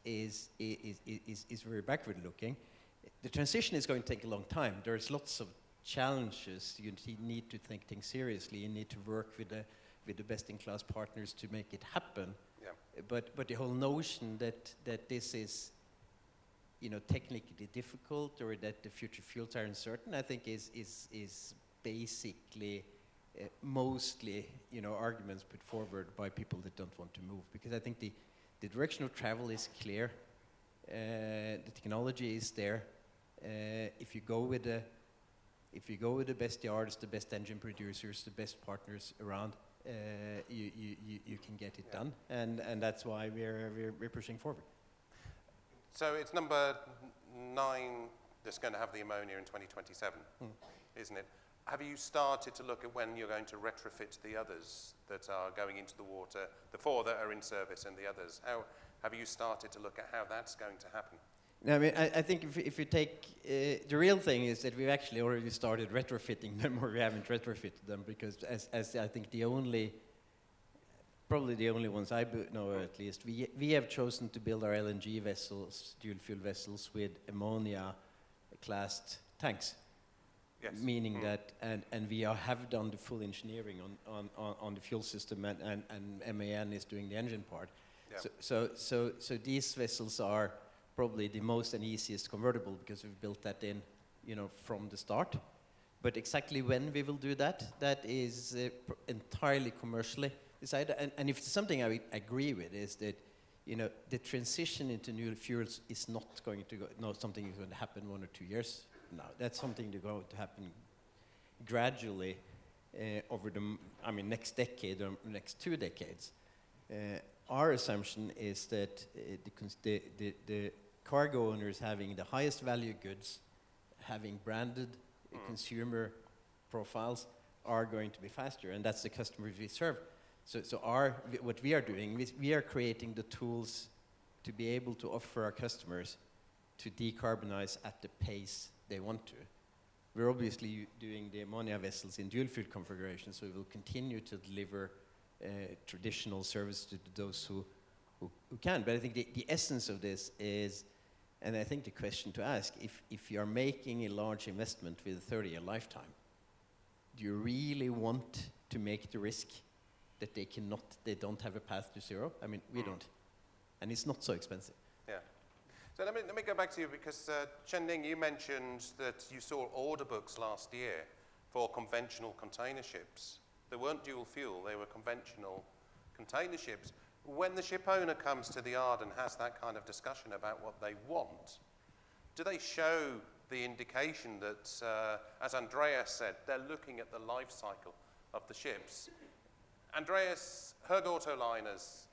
is very backward looking. The transition is going to take a long time. There's lots of challenges. You need to think things seriously. You need to work with the best-in-class partners to make it happen. Yeah. But the whole notion that this is technically difficult or that the future fuels are uncertain, I think is basically mostly arguments put forward by people that don't want to move, because I think the direction of travel is clear. The technology is there. If you go with the best yards, the best engine producers, the best partners around, you can get it done, and that's why we're pushing forward. So it's number 9 that's going to have the ammonia in 2027, isn't it? Have you started to look at when you're going to retrofit the others that are going into the water, the 4 that are in service and the others? How have you started to look at how that's going to happen? No, I think if you take, the real thing is that we've actually already started retrofitting them, or we haven't retrofitted them, because as I think probably the only ones I know at least, we have chosen to build our LNG vessels, dual fuel vessels, with ammonia-classed tanks. Yes. Meaning that, and we have done the full engineering on the fuel system, and MAN is doing the engine part. Yeah. So these vessels are probably the most and easiest convertible, because we've built that in, from the start. But exactly when we will do that is entirely commercially decided. And if it's something I agree with, is that the transition into new fuels is not going to something is going to happen 1 or 2 years now. That's something that's going to happen gradually over the next decade or next 2 decades. Our assumption is that the cargo owners having the highest value goods, having branded consumer profiles, are going to be faster, and that's the customers we serve. So what we are doing is we are creating the tools to be able to offer our customers to decarbonize at the pace they want to. We're obviously doing the ammonia vessels in dual fuel configuration, so we will continue to deliver traditional service to those who can. But I think the essence of this is, and I think the question to ask, if you're making a large investment with a 30-year lifetime, do you really want to make the risk that they don't have a path to zero? We don't. And it's not so expensive. Yeah. So let me go back to you, because Chen-Ning, you mentioned that you saw order books last year for conventional container ships. They weren't dual fuel, they were conventional container ships. When the ship owner comes to the yard and has that kind of discussion about what they want, do they show the indication that, as Andreas said, they're looking at the life cycle of the ships? Andreas, Höegh Autoliners,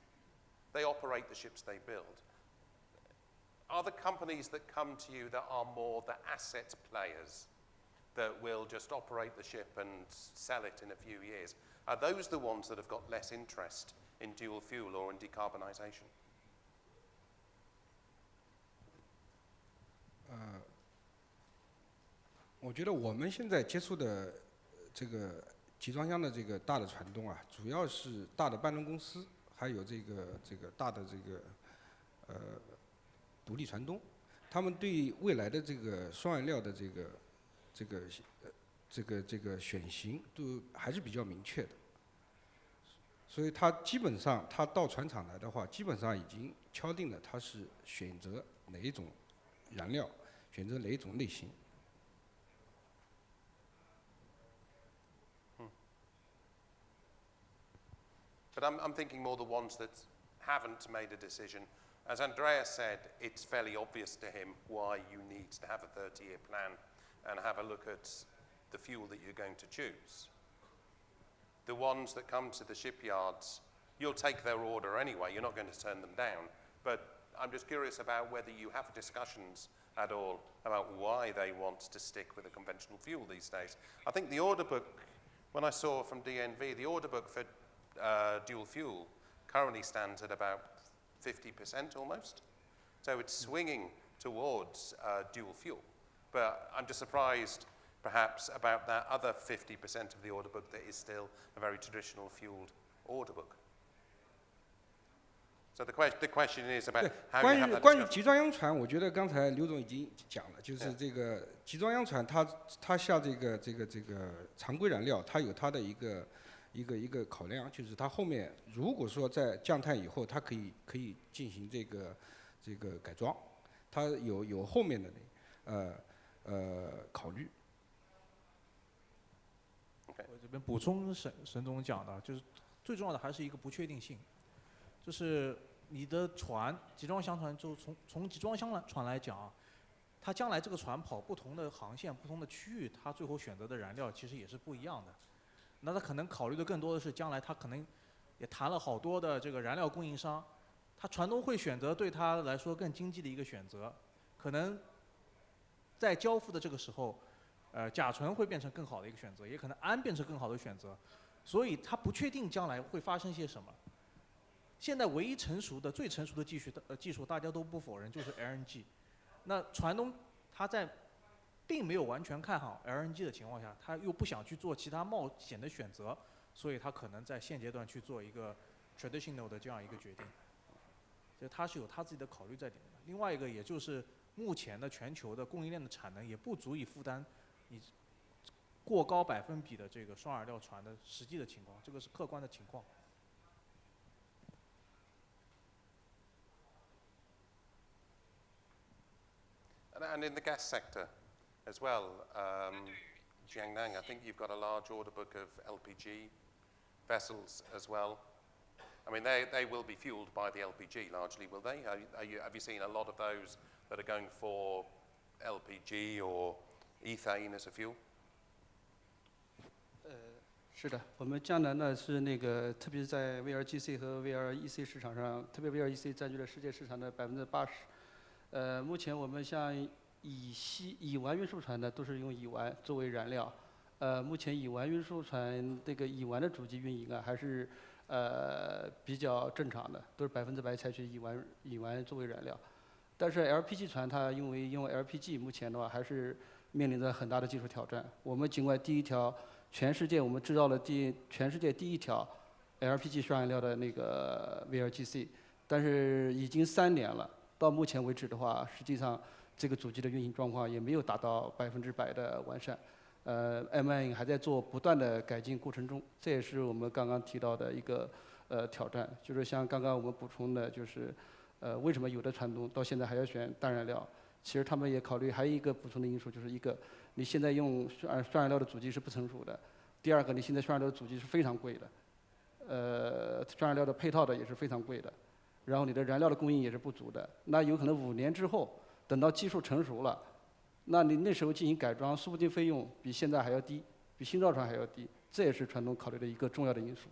they operate the ships they build. Are the companies that come to you that are more the asset players that will just operate the ship and sell it in a few years, are those the ones that have got less interest in dual fuel or in decarbonisation? 我觉得我们现在接触的这个集装箱的这个大的船东啊，主要是大的办公公司，还有这个大的独立船东，他们对未来的这个双原料的这个选型都还是比较明确的。所以他基本上他到船厂来的话，基本上已经敲定了他是选择哪一种燃料，选择哪一种类型。But I'm thinking more the ones that haven't made a decision. As Andreas said, it's fairly obvious to him why you need to have a 30-year plan and have a look at the fuel that you're going to choose. The ones that come to the shipyards, you'll take their order anyway, you're not going to turn them down. But I'm just curious about whether you have discussions at all about why they want to stick with a conventional fuel these days. I think the order book, when I saw from DNV, the order book for dual fuel currently stands at about 50% almost. So it's swinging towards dual fuel. But I'm just surprised perhaps about that other 50% of the order book that is still a very traditional fueled order book. So the question is about how you have that 关于 discussion. 集装箱船，我觉得刚才刘总已经讲了，就是这个集装箱船它下这个常规燃料，它有它的一个考量，就是它后面如果说在降碳以后，它可以进行这个改装，它有后面的考虑。我这边补充沈总讲的，就是最重要的还是一个不确定性，就是你的船集装箱船，就从集装箱船来讲，它将来这个船跑不同的航线、不同的区域，它最后选择的燃料其实也是不一样的。那他可能考虑的更多的是将来他可能也谈了好多的这个燃料供应商，他船东会选择对他来说更经济的一个选择，可能在交付的这个时候。甲醇会变成更好的一个选择，也可能氨变成更好的选择，所以它不确定将来会发生些什么。现在唯一最成熟的技术，大家都不否认，就是 LNG。那船东他在并没有完全看好 LNG 的情况下，他又不想去做其他冒险的选择，所以他可能在现阶段去做一个 traditional 的这样一个决定。所以他是有他自己的考虑在里面的。另外一个，也就是目前的全球的供应链的产能也不足以负担你过高%的这个双燃料船的实际的情况，这个是客观的情况。And in the gas sector as well, Jiangnang, I think you've got a large order book of LPG vessels as well. I mean, they will be fueled by the LPG largely, will they? Have you seen a lot of those that are going for LPG or ethane as a fuel? 是的，我们江南呢是那个，特别是在 VLGC 和 VLEC 市场上，特别 VLEC 占据了世界市场的80%。目前我们像乙烷运输船呢，都是用乙烷作为燃料。目前乙烷运输船这个乙烷的主机运营啊，还是比较正常的，都是100%采取乙烷作为燃料。但是 LPG 船它因为用 LPG， 目前的话还是面临着很大的技术挑战。我们尽管全世界我们制造了全世界第一条 LPG 双燃料的那个 VLGC， 但是已经3年了，到目前为止的话，实际上这个主机的运行状况也没有达到100%的完善。MAN 还在做不断的改进过程中，这也是我们刚刚提到的一个挑战，就是像刚刚我们补充的，就是为什么有的船东到现在还要选单燃料？其实他们也考虑还有一个补充的因素，就是一个你现在用双燃料的主机是不成熟的，第二个你现在双燃料的主机是非常贵的，双燃料的配套的也是非常贵的，然后你的燃料的供应也是不足的，那有可能5年之后，等到技术成熟了，那你那时候进行改装，说不定费用比现在还要低，比新造船还要低，这也是船东考虑的一个重要的因素。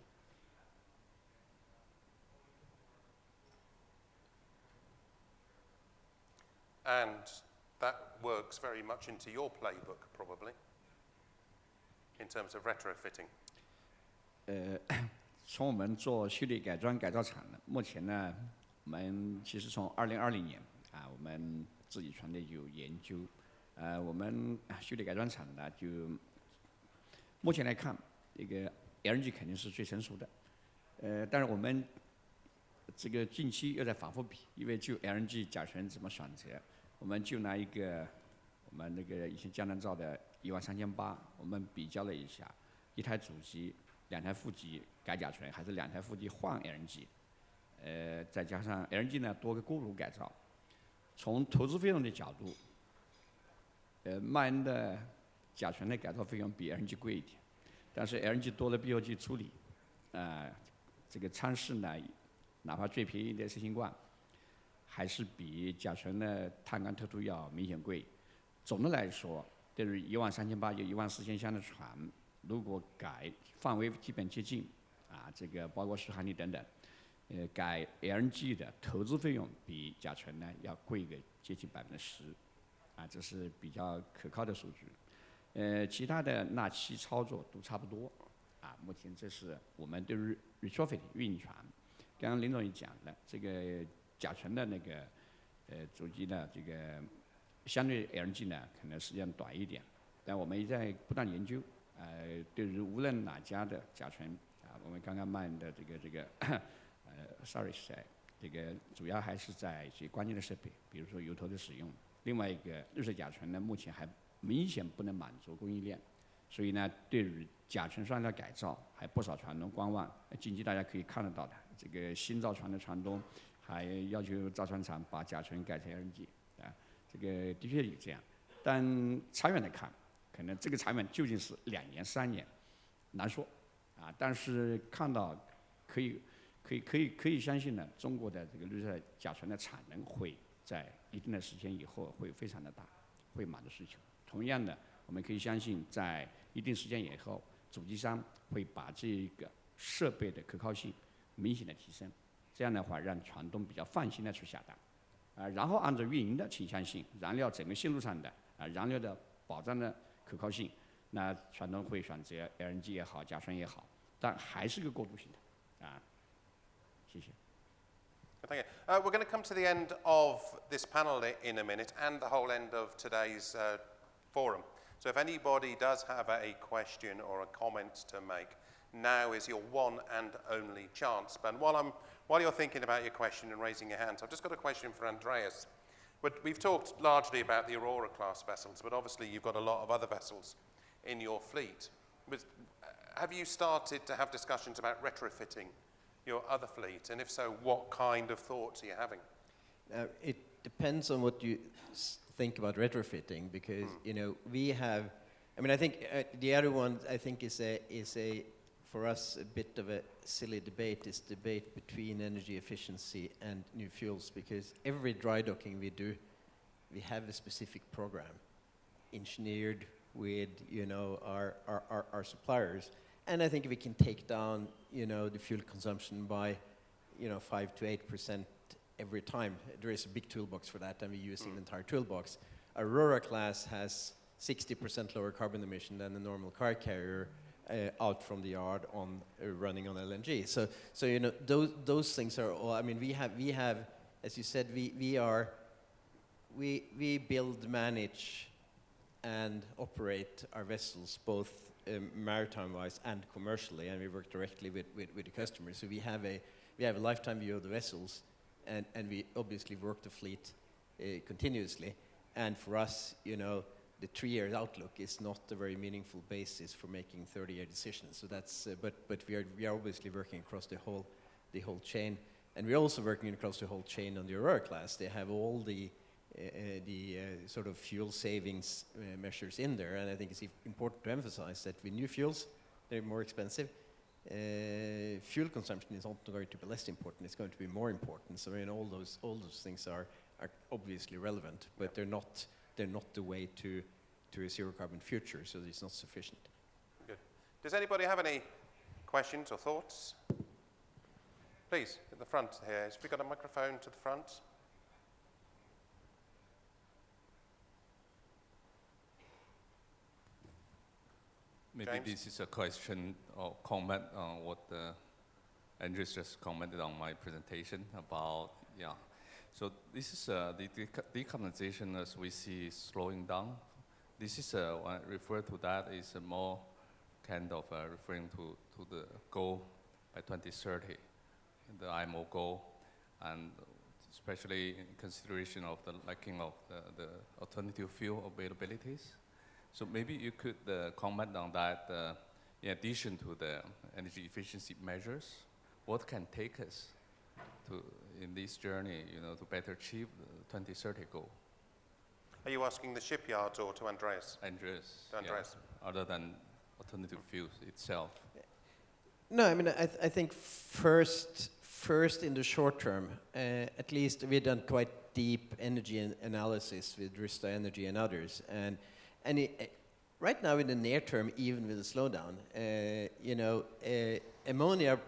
And that works very much into your playbook, probably, in terms of retrofitting. 从我们做序列改装改造厂呢，目前呢，我们其实从2020年啊，我们自己船队有研究，我们蓄力改装厂呢，就目前来看，这个 LNG 肯定是最成熟的。但是我们这个近期又在反复比，因为就 LNG 甲醛怎么选择，我们就拿一个我们那个以前江南造的13800，我们比较了一下，一台主机、2台副机改甲醛，还是2台副机换 LNG，再加上 LNG 呢多个锅炉改造，从投资费用的角度，曼恩的甲醛的改造费用比 LNG 贵一点，但是 LNG 多了 BOG 处理，这个舱室呢，哪怕最便宜的10星罐，还是比甲醛的碳钢特涂要明显贵。总的来说，对于13800有14000箱的船，如果改范围基本接近，这个包括续航力等等，改 LNG 的投资费用比甲醛呢要贵个接近10%，这是比较可靠的数据。其他的纳气操作都差不多，目前这是我们对于 retrofit 运营船。刚刚林总也讲了，这个甲醛的那个主机呢，这个相对 LNG 呢可能时间短一点，但我们也在不断研究。对于无论哪家的甲醛，我们刚刚卖的这个sorry 这个主要还是在一些关键的设备，比如说油头的使用。另外一个绿色甲醛呢，目前还明显不能满足供应链，所以呢，对于甲醛双料改造还不少船东观望。近期大家可以看得到的，这个新造船的船东还要求造船厂把甲醛改成 LNG，这个的确有这样。但长远来看，可能这个长远究竟是2年3年，难说，但是看到可以相信呢，中国的这个绿色甲醛的产能会在一定的时间以后会非常的大，会满足需求。同样的，我们可以相信在一定时间以后，主机商会把这个设备的可靠性明显的提升，这样的话让船东比较放心的去下单，然后按照运营的倾向性、燃料整个线路上的燃料的保障的可靠性，那船东会选择 LNG 也好，甲醛也好，但还是个过渡性的，谢谢。Thank you. We're going to come to the end of this panel in a minute and the whole end of today's forum. So if anybody does have a question or a comment to make, now is your one and only chance. But while you're thinking about your question and raising your hands, I've just got a question for Andreas. We've talked largely about the Aurora class vessels, but obviously you've got a lot of other vessels in your fleet. Have you started to have discussions about retrofitting your other fleet? And if so, what kind of thoughts are you having? It depends on what you think about retrofitting, because we have. I mean, I think the other one I think is a for us a bit of a silly debate. Is debate between energy efficiency and new fuels, because every dry docking we do, we have a specific program, engineered with our suppliers. And I think if we can take down, the fuel consumption by, 5 to 8% every time, there is a big toolbox for that, and we're using the entire toolbox. Aurora class has 60% lower carbon emission than a normal car carrier out from the yard on running on LNG. So those things are all. I mean, we have, as you said, we build, manage, and operate our vessels both maritime-wise and commercially, and we work directly with the customers. So we have a lifetime view of the vessels, and we obviously work the fleet continuously. And for us, the 3-year outlook is not a very meaningful basis for making 30-year decisions. So that's but we are obviously working across the whole chain, and we're also working across the whole chain on the Aurora class. They have all the sort of fuel savings measures in there, and I think it's important to emphasize that with new fuels, they're more expensive. Fuel consumption is not going to be less important; it's going to be more important. So all those things are obviously relevant, but they're not the way to a zero carbon future. So it's not sufficient. Good. Does anybody have any questions or thoughts? Please, at the front here. Have we got a microphone to the front? Maybe James? this is a question or comment on what Andrews just commented on my presentation about, So this is the decarbonization as we see slowing down. This is when I refer to that is more kind of referring to the goal by 2030, the IMO goal, and especially in consideration of the lacking of the alternative fuel availabilities. So maybe you could comment on that in addition to the energy efficiency measures, what can take us to, in this journey, to better achieve the 2030 goal? Are you asking the shipyards or to Andreas? Andreas. To Andreas. Yeah, other than alternative fuels itself. No, I mean, I think first in the short term, at least we've done quite deep energy analysis with Rista Energy and others, and right now in the near term, even with the slowdown, ammonia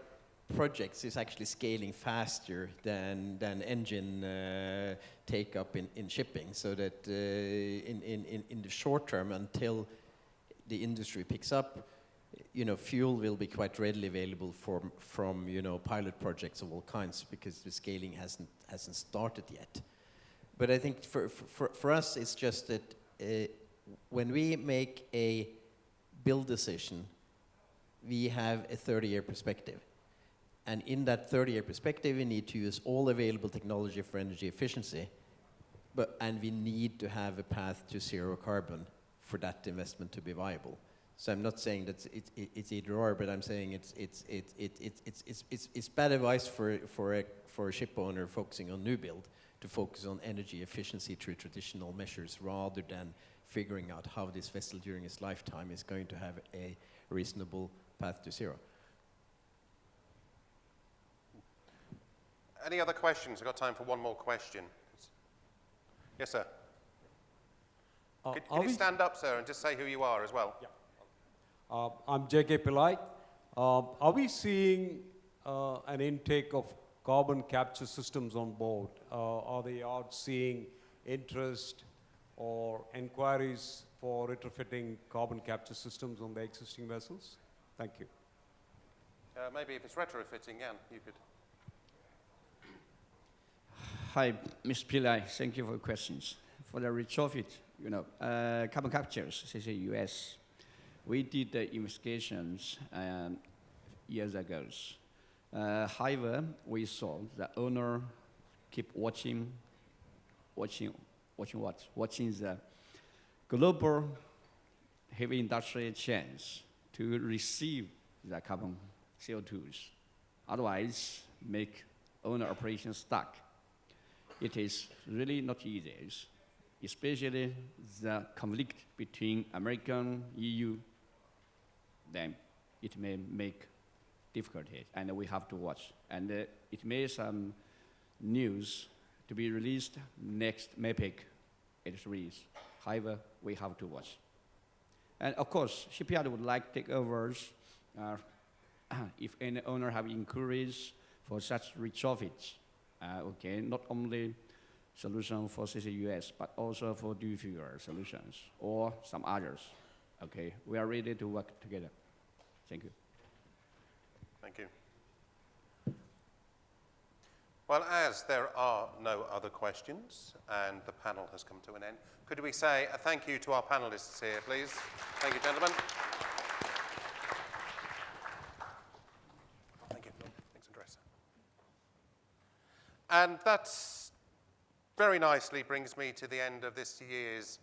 projects is actually scaling faster than engine take up in shipping, so that in the short term, until the industry picks up, fuel will be quite readily available from pilot projects of all kinds, because the scaling hasn't started yet. But I think for us, it's just that when we make a build decision, we have a 30-year perspective. And in that 30-year perspective, we need to use all available technology for energy efficiency, and we need to have a path to zero carbon for that investment to be viable. So I'm not saying that it's either or, but I'm saying it's bad advice for a ship owner focusing on new build to focus on energy efficiency through traditional measures, rather than figuring out how this vessel during its lifetime is going to have a reasonable path to zero. Any other questions? I've got time for one more question. Yes, sir. Can you stand up, sir, and just say who you are as well? Yeah. I'm J.K. Pillai. Are we seeing an intake of carbon capture systems on board? Are the yards seeing interest or inquiries for retrofitting carbon capture systems on the existing vessels? Thank you. Maybe if it's retrofitting, Jan, you could. Hi, Mr. Pillai. Thank you for your questions. For the retrofit, carbon captures, CCUS, we did the investigations years ago. However, we saw the owner keep watching what? Watching the global heavy industry chains to receive the carbon CO2s. Otherwise, make owner operations stuck. It is really not easy, especially the conflict between American, EU, then it may make difficulties, and we have to watch. And it may some news to be released next MAPIC E3. However, we have to watch. And of course, shipyard would like takeovers if any owner have inquiries for such retrofits. Okay, not only solution for CCUS, but also for dual fuel solutions or some others. Okay, we are ready to work together. Thank you. Thank you. Well, as there are no other questions and the panel has come to an end, could we say a thank you to our panelists here, please? Thank you, gentlemen. Thank you. Thanks, Andreas. And that very nicely brings me to the end of this year's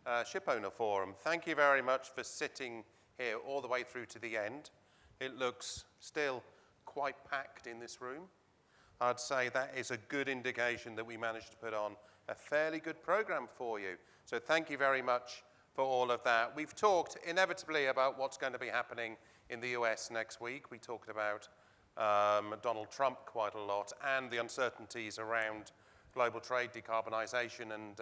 Shipowner Forum. Thank you very much for sitting here all the way through to the end. It looks still quite packed in this room. I'd say that is a good indication that we managed to put on a fairly good program for you. So thank you very much for all of that. We've talked inevitably about what's going to be happening in the US next week. We talked about Donald Trump quite a lot, and the uncertainties around global trade, decarbonisation, and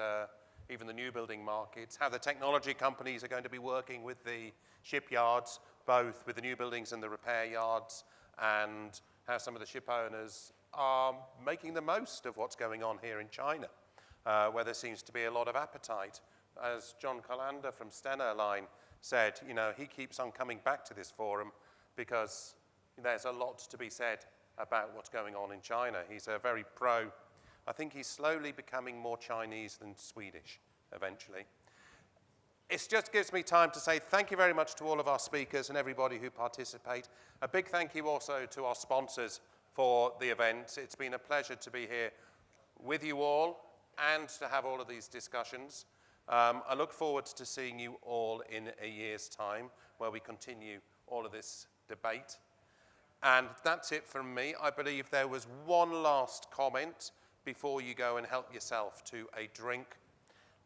even the new building markets, how the technology companies are going to be working with the shipyards, both with the new buildings and the repair yards, and how some of the ship owners are making the most of what's going on here in China, where there seems to be a lot of appetite. As John Colander from Stena Line said, he keeps on coming back to this forum because there's a lot to be said about what's going on in China. He's a very pro I think he's slowly becoming more Chinese than Swedish eventually. It just gives me time to say thank you very much to all of our speakers and everybody who participate. A big thank you also to our sponsors for the event. It's been a pleasure to be here with you all and to have all of these discussions. I look forward to seeing you all in a year's time where we continue all of this debate. And that's it from me. I believe there was one last comment before you go and help yourself to a drink.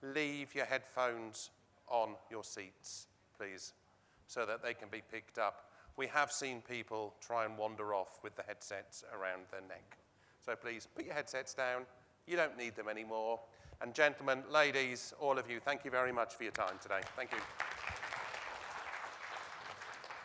Leave your headphones on your seats, please, so that they can be picked up. We have seen people try and wander off with the headsets around their neck. So please, put your headsets down. You don't need them anymore. And gentlemen, ladies, all of you, thank you very much for your time today. Thank you.